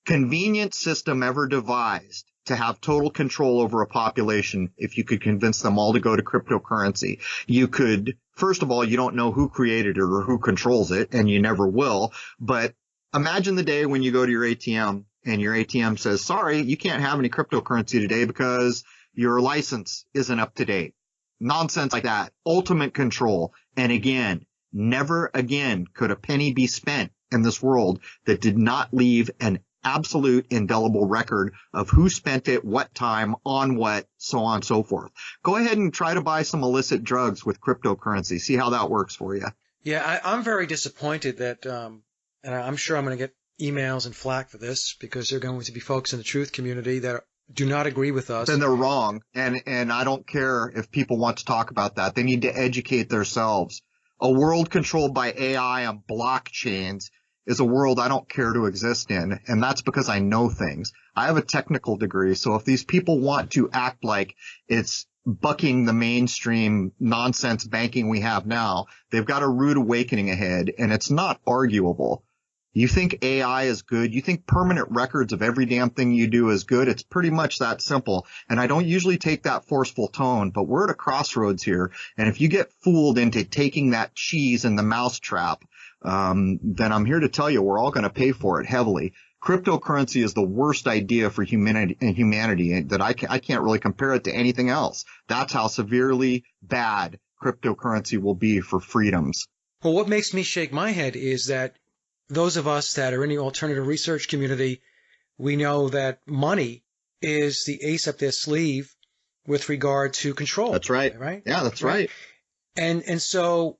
convenient system ever devised to have total control over a population if you could convince them all to go to cryptocurrency. You could, first of all, you don't know who created it or who controls it, and you never will. But imagine the day when you go to your ATM and your ATM says, sorry, you can't have any cryptocurrency today because your license isn't up to date. Nonsense like that. Ultimate control. And again, never again could a penny be spent in this world that did not leave an absolute indelible record of who spent it, what time, on what, so on and so forth. Go ahead and try to buy some illicit drugs with cryptocurrency. See how that works for you. Yeah, I'm very disappointed that, and I'm sure I'm going to get emails and flack for this because there are going to be folks in the truth community that do not agree with us. Then they're wrong. And I don't care if people want to talk about that. They need to educate themselves. A world controlled by AI on blockchains is a world I don't care to exist in. And that's because I know things. I have a technical degree. So if these people want to act like it's bucking the mainstream nonsense banking we have now, they've got a rude awakening ahead, and it's not arguable. You think AI is good? You think permanent records of every damn thing you do is good? It's pretty much that simple. And I don't usually take that forceful tone, but we're at a crossroads here. And if you get fooled into taking that cheese in the mousetrap, then I'm here to tell you we're all going to pay for it heavily. Cryptocurrency is the worst idea for humanity that I can't really compare it to anything else. That's how severely bad cryptocurrency will be for freedoms. Well, what makes me shake my head is that those of us that are in the alternative research community, we know that money is the ace up their sleeve with regard to control. That's right. Right? Yeah, that's right. And so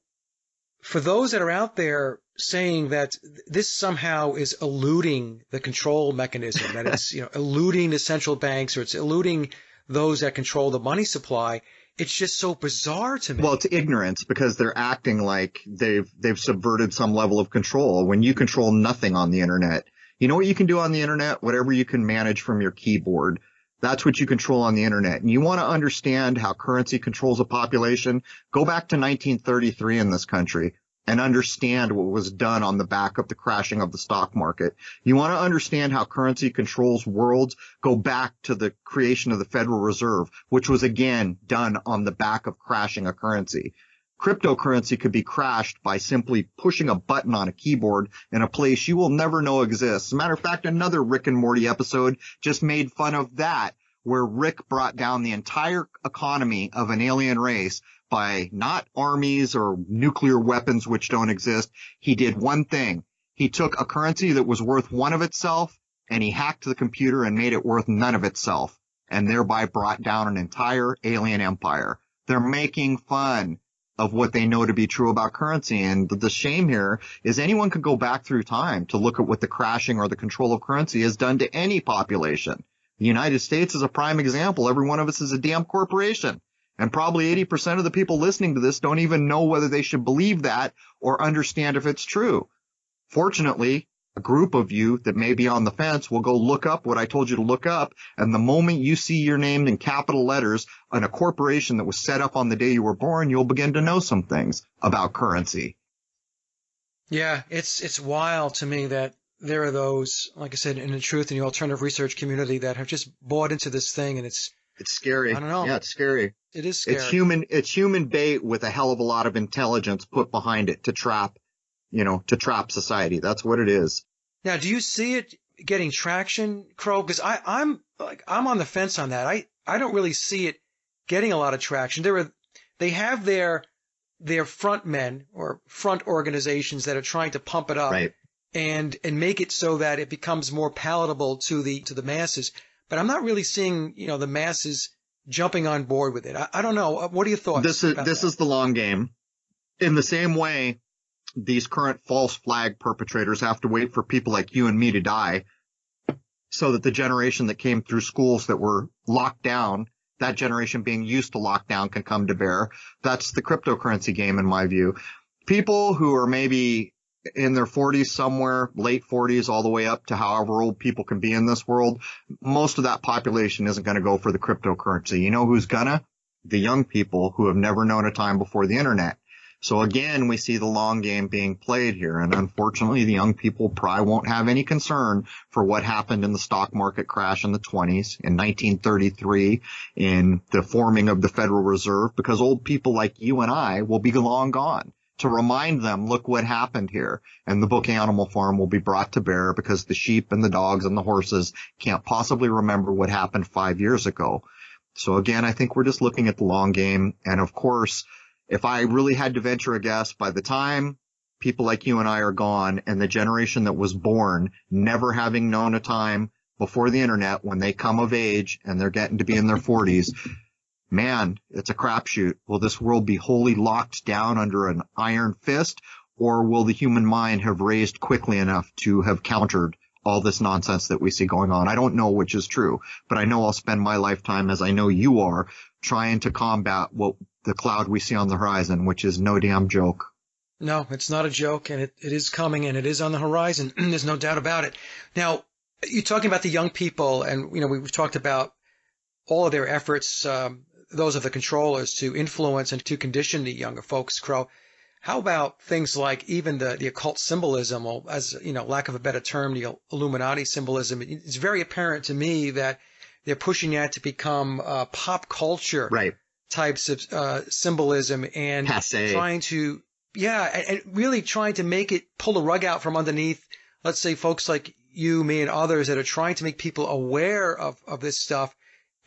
for those that are out there saying that this somehow is eluding the control mechanism, that it's eluding the central banks or it's eluding those that control the money supply, it's just so bizarre to me. Well, it's ignorance because they're acting like they've subverted some level of control when you control nothing on the internet. You know what you can do on the internet? Whatever you can manage from your keyboard. That's what you control on the internet. And you want to understand how currency controls a population? Go back to 1933 in this country and understand what was done on the back of the crashing of the stock market. You want to understand how currency controls worlds? Go back to the creation of the Federal Reserve, which was again done on the back of crashing a currency. Cryptocurrency could be crashed by simply pushing a button on a keyboard in a place you will never know exists. As a matter of fact, another Rick and Morty episode just made fun of that, where Rick brought down the entire economy of an alien race by not armies or nuclear weapons, which don't exist. He did one thing. He took a currency that was worth one of itself and he hacked the computer and made it worth none of itself, and thereby brought down an entire alien empire. They're making fun of what they know to be true about currency. And the shame here is anyone could go back through time to look at what the crashing or the control of currency has done to any population. The United States is a prime example. Every one of us is a damn corporation. And probably 80% of the people listening to this don't even know whether they should believe that or understand if it's true. Fortunately, a group of you that may be on the fence will go look up what I told you to look up. And the moment you see your name in capital letters on a corporation that was set up on the day you were born, you'll begin to know some things about currency. Yeah, it's wild to me that there are those, like I said, in the truth in the alternative research community that have just bought into this thing, and it's scary. I don't know. Yeah, it's scary. It is scary. It's human bait with a hell of a lot of intelligence put behind it to trap society. That's what it is. Now, do you see it getting traction, Crow? Because I'm on the fence on that. I don't really see it getting a lot of traction. They have their front men or front organizations that are trying to pump it up, right, and make it so that it becomes more palatable to the masses. But I'm not really seeing the masses jumping on board with it. I don't know. What are your thoughts? This is the long game. In the same way, these current false flag perpetrators have to wait for people like you and me to die so that the generation that came through schools that were locked down, that generation being used to lockdown, can come to bear. That's the cryptocurrency game, in my view. People who are maybe in their 40s somewhere, late 40s, all the way up to however old people can be in this world, most of that population isn't going to go for the cryptocurrency. You know who's gonna? The young people who have never known a time before the internet. So again, we see the long game being played here. And unfortunately, the young people probably won't have any concern for what happened in the stock market crash in the 20s, in 1933, in the forming of the Federal Reserve, because old people like you and I will be long gone. to remind them, look what happened here. And the book Animal Farm will be brought to bear because the sheep and the dogs and the horses can't possibly remember what happened 5 years ago. So again, I think we're just looking at the long game. And of course, if I really had to venture a guess, by the time people like you and I are gone and the generation that was born never having known a time before the internet, when they come of age and they're getting to be in their 40s, man, it's a crapshoot. Will this world be wholly locked down under an iron fist, or will the human mind have raised quickly enough to have countered all this nonsense that we see going on? I don't know which is true, but I know I'll spend my lifetime, as I know you are, trying to combat what the cloud we see on the horizon, which is no damn joke. No, it's not a joke, and it is coming, and it is on the horizon. There's no doubt about it. Now, you're talking about the young people, and we've talked about all of their efforts, those of the controllers, to influence and to condition the younger folks, Crow. How about things like even the occult symbolism, or as lack of a better term, the Illuminati symbolism? It's very apparent to me that they're pushing that to become pop culture types of symbolism, and Passé. trying to, and really trying to make it, pull the rug out from underneath, let's say, folks like you, me, and others that are trying to make people aware of this stuff,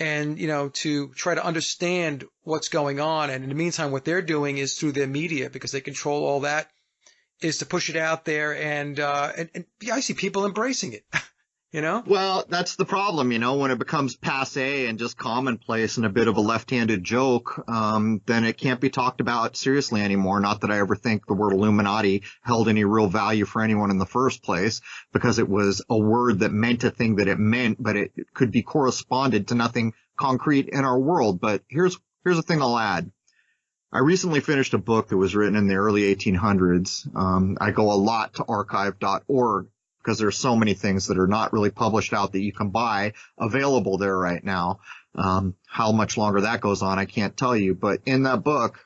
and, to try to understand what's going on. And in the meantime, what they're doing is through their media, because they control all that, is to push it out there. And I see people embracing it, Well, that's the problem, when it becomes passé and just commonplace and a bit of a left-handed joke, then it can't be talked about seriously anymore. Not that I ever think the word Illuminati held any real value for anyone in the first place, because it was a word that meant a thing that it meant, but it could be corresponded to nothing concrete in our world. But here's a thing I'll add. I recently finished a book that was written in the early 1800s. I go a lot to archive.org, because there's so many things that are not really published out that you can buy available there right now. How much longer that goes on, I can't tell you. But in that book,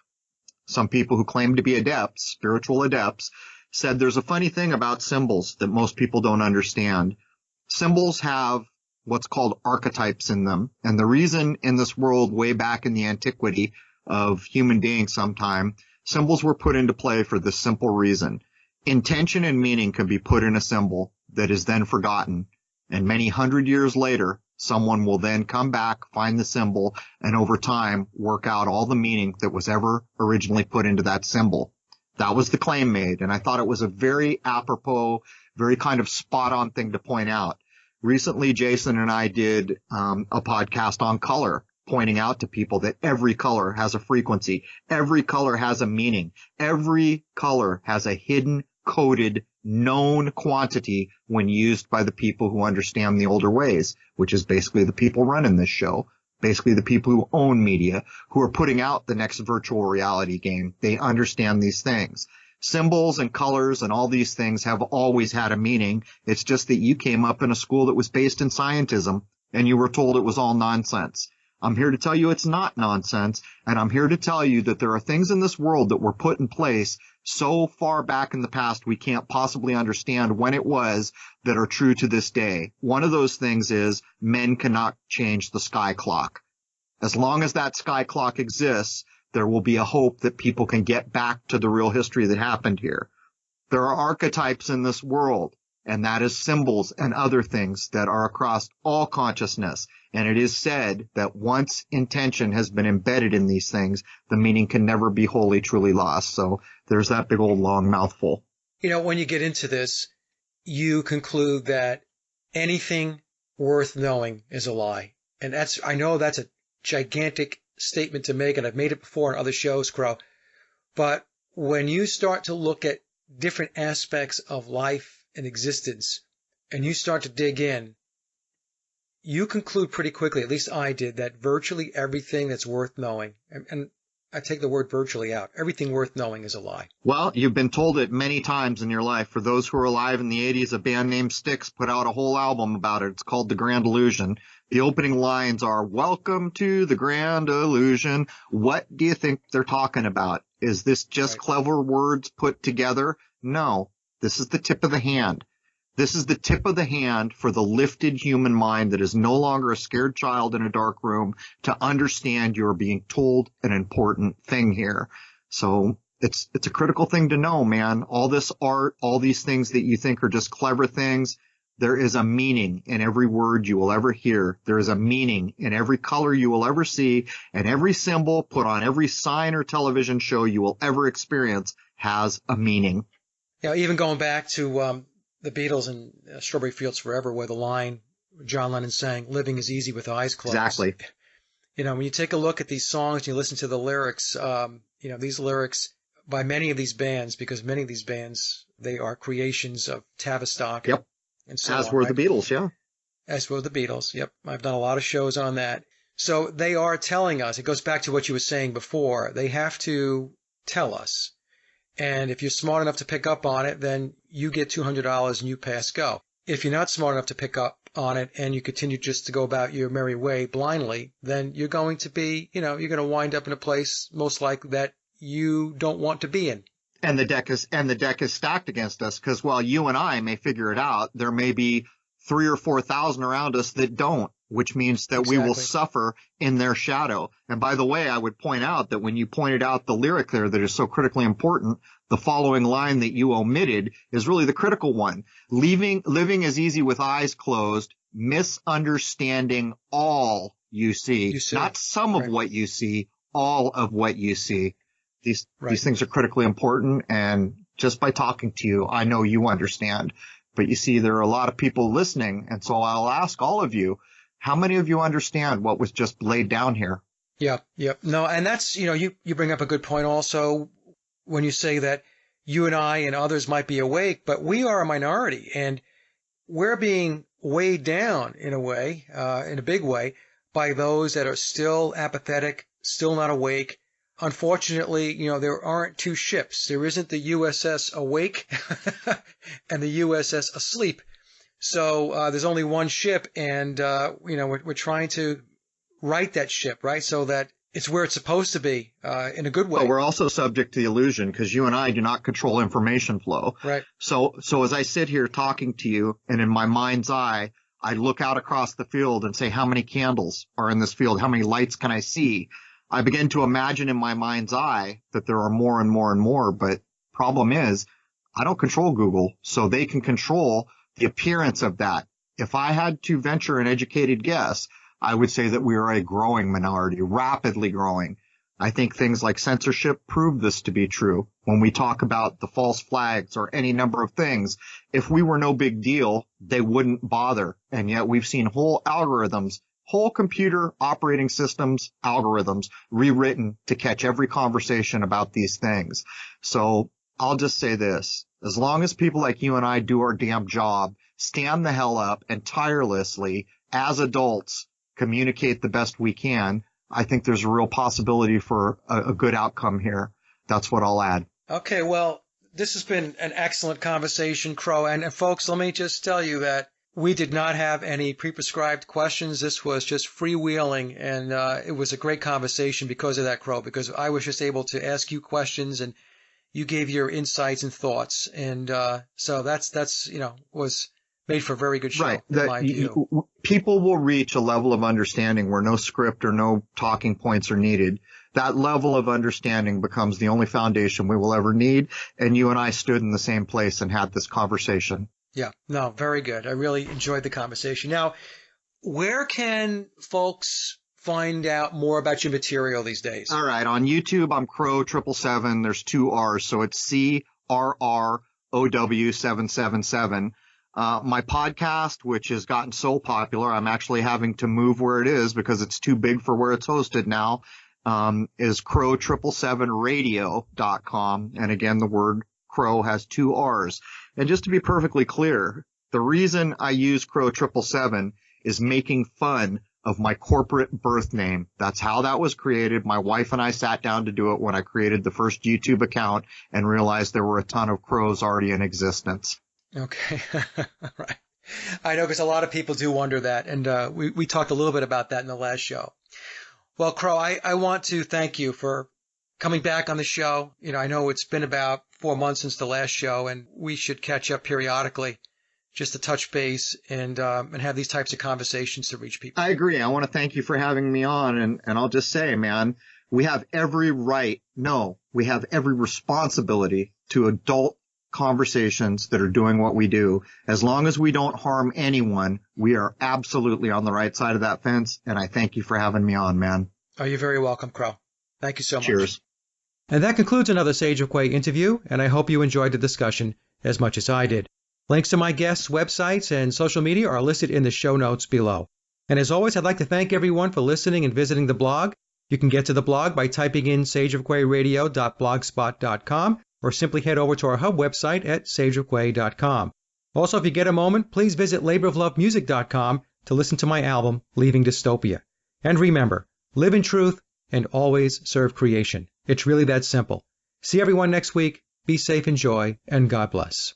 some people who claim to be adepts, spiritual adepts, said there's a funny thing about symbols that most people don't understand. Symbols have what's called archetypes in them. And the reason in this world, way back in the antiquity of human beings sometime, symbols were put into play for this simple reason. Intention and meaning can be put in a symbol that is then forgotten, and many hundred years later, someone will then come back, find the symbol, and over time work out all the meaning that was ever originally put into that symbol. That was the claim made, and I thought it was a very apropos, very kind of spot-on thing to point out. Recently, Jason and I did a podcast on color, pointing out to people that every color has a frequency, every color has a meaning, every color has a hidden, coded, known quantity when used by the people who understand the older ways, which is basically the people running this show, basically the people who own media, who are putting out the next virtual reality game. They understand these things. Symbols and colors and all these things have always had a meaning. It's just that you came up in a school that was based in scientism and you were told it was all nonsense. I'm here to tell you it's not nonsense, and I'm here to tell you that there are things in this world that were put in place so far back in the past we can't possibly understand when it was, that are true to this day. One of those things is men cannot change the sky clock. As long as that sky clock exists, there will be a hope that people can get back to the real history that happened here. There are archetypes in this world, and that is symbols and other things that are across all consciousness. And it is said that once intention has been embedded in these things, the meaning can never be wholly, truly lost. So there's that big old long mouthful. When you get into this, you conclude that anything worth knowing is a lie. And I know that's a gigantic statement to make, and I've made it before on other shows, Crow. But when you start to look at different aspects of life and existence, and you start to dig in, you conclude pretty quickly, at least I did, that virtually everything that's worth knowing, and I take the word virtually out, everything worth knowing is a lie. Well, you've been told it many times in your life. For those who are alive in the 80s, a band named Styx put out a whole album about it. It's called The Grand Illusion. The opening lines are, "Welcome to the Grand Illusion." What do you think they're talking about? Is this just clever words put together? No, this is the tip of the hand. This is the tip of the hand for the lifted human mind that is no longer a scared child in a dark room to understand you're being told an important thing here. So it's a critical thing to know, man. All this art, all these things that you think are just clever things, there is a meaning in every word you will ever hear. There is a meaning in every color you will ever see, and every symbol put on every sign or television show you will ever experience has a meaning. Yeah, even going back to the Beatles and Strawberry Fields Forever, where the line John Lennon sang, "Living is easy with eyes closed." Exactly. When you take a look at these songs and you listen to the lyrics, these lyrics by many of these bands, because many of these bands, they are creations of Tavistock. Yep. And so As on, were right? the Beatles, yeah. As were the Beatles. Yep. I've done a lot of shows on that. So they are telling us, it goes back to what you were saying before, they have to tell us. And if you're smart enough to pick up on it, then you get $200 and you pass go. If you're not smart enough to pick up on it and you continue just to go about your merry way blindly, then you're going to be, you're going to wind up in a place most likely that you don't want to be in. And the deck is stacked against us, because while you and I may figure it out, there may be 3,000 or 4,000 around us that don't, which means that we will suffer in their shadow. And by the way, I would point out that when you pointed out the lyric there that is so critically important, the following line that you omitted is really the critical one. Living is easy with eyes closed, misunderstanding all you see. Not some of what you see, all of what you see. These things are critically important, and just by talking to you, I know you understand. But you see, there are a lot of people listening, and so I'll ask all of you, how many of you understand what was just laid down here? Yeah. No, and that's, you bring up a good point also when you say that you and I and others might be awake, but we are a minority, and we're being weighed down in a way, in a big way, by those that are still apathetic, still not awake. Unfortunately, there aren't two ships. There isn't the USS Awake and the USS Asleep. So there's only one ship, and we're trying to right that ship, right, so that it's where it's supposed to be in a good way. But we're also subject to the illusion, because you and I do not control information flow. Right. So as I sit here talking to you, and in my mind's eye, I look out across the field and say, how many candles are in this field? How many lights can I see? I begin to imagine in my mind's eye that there are more and more and more, but problem is I don't control Google, so they can control the appearance of that. If I had to venture an educated guess, I would say that we are a growing minority, rapidly growing. I think things like censorship prove this to be true. When we talk about the false flags or any number of things, if we were no big deal, they wouldn't bother. And yet we've seen whole algorithms, whole computer operating systems, algorithms rewritten to catch every conversation about these things. So I'll just say this. As long as people like you and I do our damn job, stand the hell up, and tirelessly, as adults, communicate the best we can, I think there's a real possibility for a good outcome here. That's what I'll add. Okay, well, this has been an excellent conversation, Crow. And folks, let me just tell you that we did not have any pre-prescribed questions. This was just freewheeling, and it was a great conversation because of that, Crow, because I was just able to ask you questions, and you gave your insights and thoughts. And so that's was made for a very good show, in my view. People will reach a level of understanding where no script or no talking points are needed. That level of understanding becomes the only foundation we will ever need. And you and I stood in the same place and had this conversation. Yeah, no, very good. I really enjoyed the conversation. Now, where can folks find out more about your material these days? All right. On YouTube, I'm Crrow777. There's 2 R's. So it's CRROW777. My podcast, which has gotten so popular, I'm actually having to move where it is because it's too big for where it's hosted now, is Crrow777radio.com. And again, the word Crow has 2 R's. And just to be perfectly clear, the reason I use Crrow777 is making fun of my corporate birth name. That's how that was created. My wife and I sat down to do it when I created the first YouTube account and realized there were a ton of Crows already in existence. Okay. Right. I know, because a lot of people do wonder that. And we talked a little bit about that in the last show. Well, Crow, I want to thank you for coming back on the show. I know it's been about 4 months since the last show, and we should catch up periodically just to touch base and have these types of conversations to reach people. I agree. I want to thank you for having me on. And I'll just say, man, we have every right, no, we have every responsibility to adult conversations that are doing what we do. As long as we don't harm anyone, we are absolutely on the right side of that fence. And I thank you for having me on, man. Oh, you're very welcome, Crow. Thank you so much. Cheers. And that concludes another Sage of Quay interview, and I hope you enjoyed the discussion as much as I did. Links to my guests' websites and social media are listed in the show notes below. And as always, I'd like to thank everyone for listening and visiting the blog. You can get to the blog by typing in sageofquayradio.blogspot.com or simply head over to our hub website at sageofquay.com. Also, if you get a moment, please visit laboroflovemusic.com to listen to my album, Leaving Dystopia. And remember, live in truth and always serve creation. It's really that simple. See everyone next week. Be safe, enjoy, and God bless.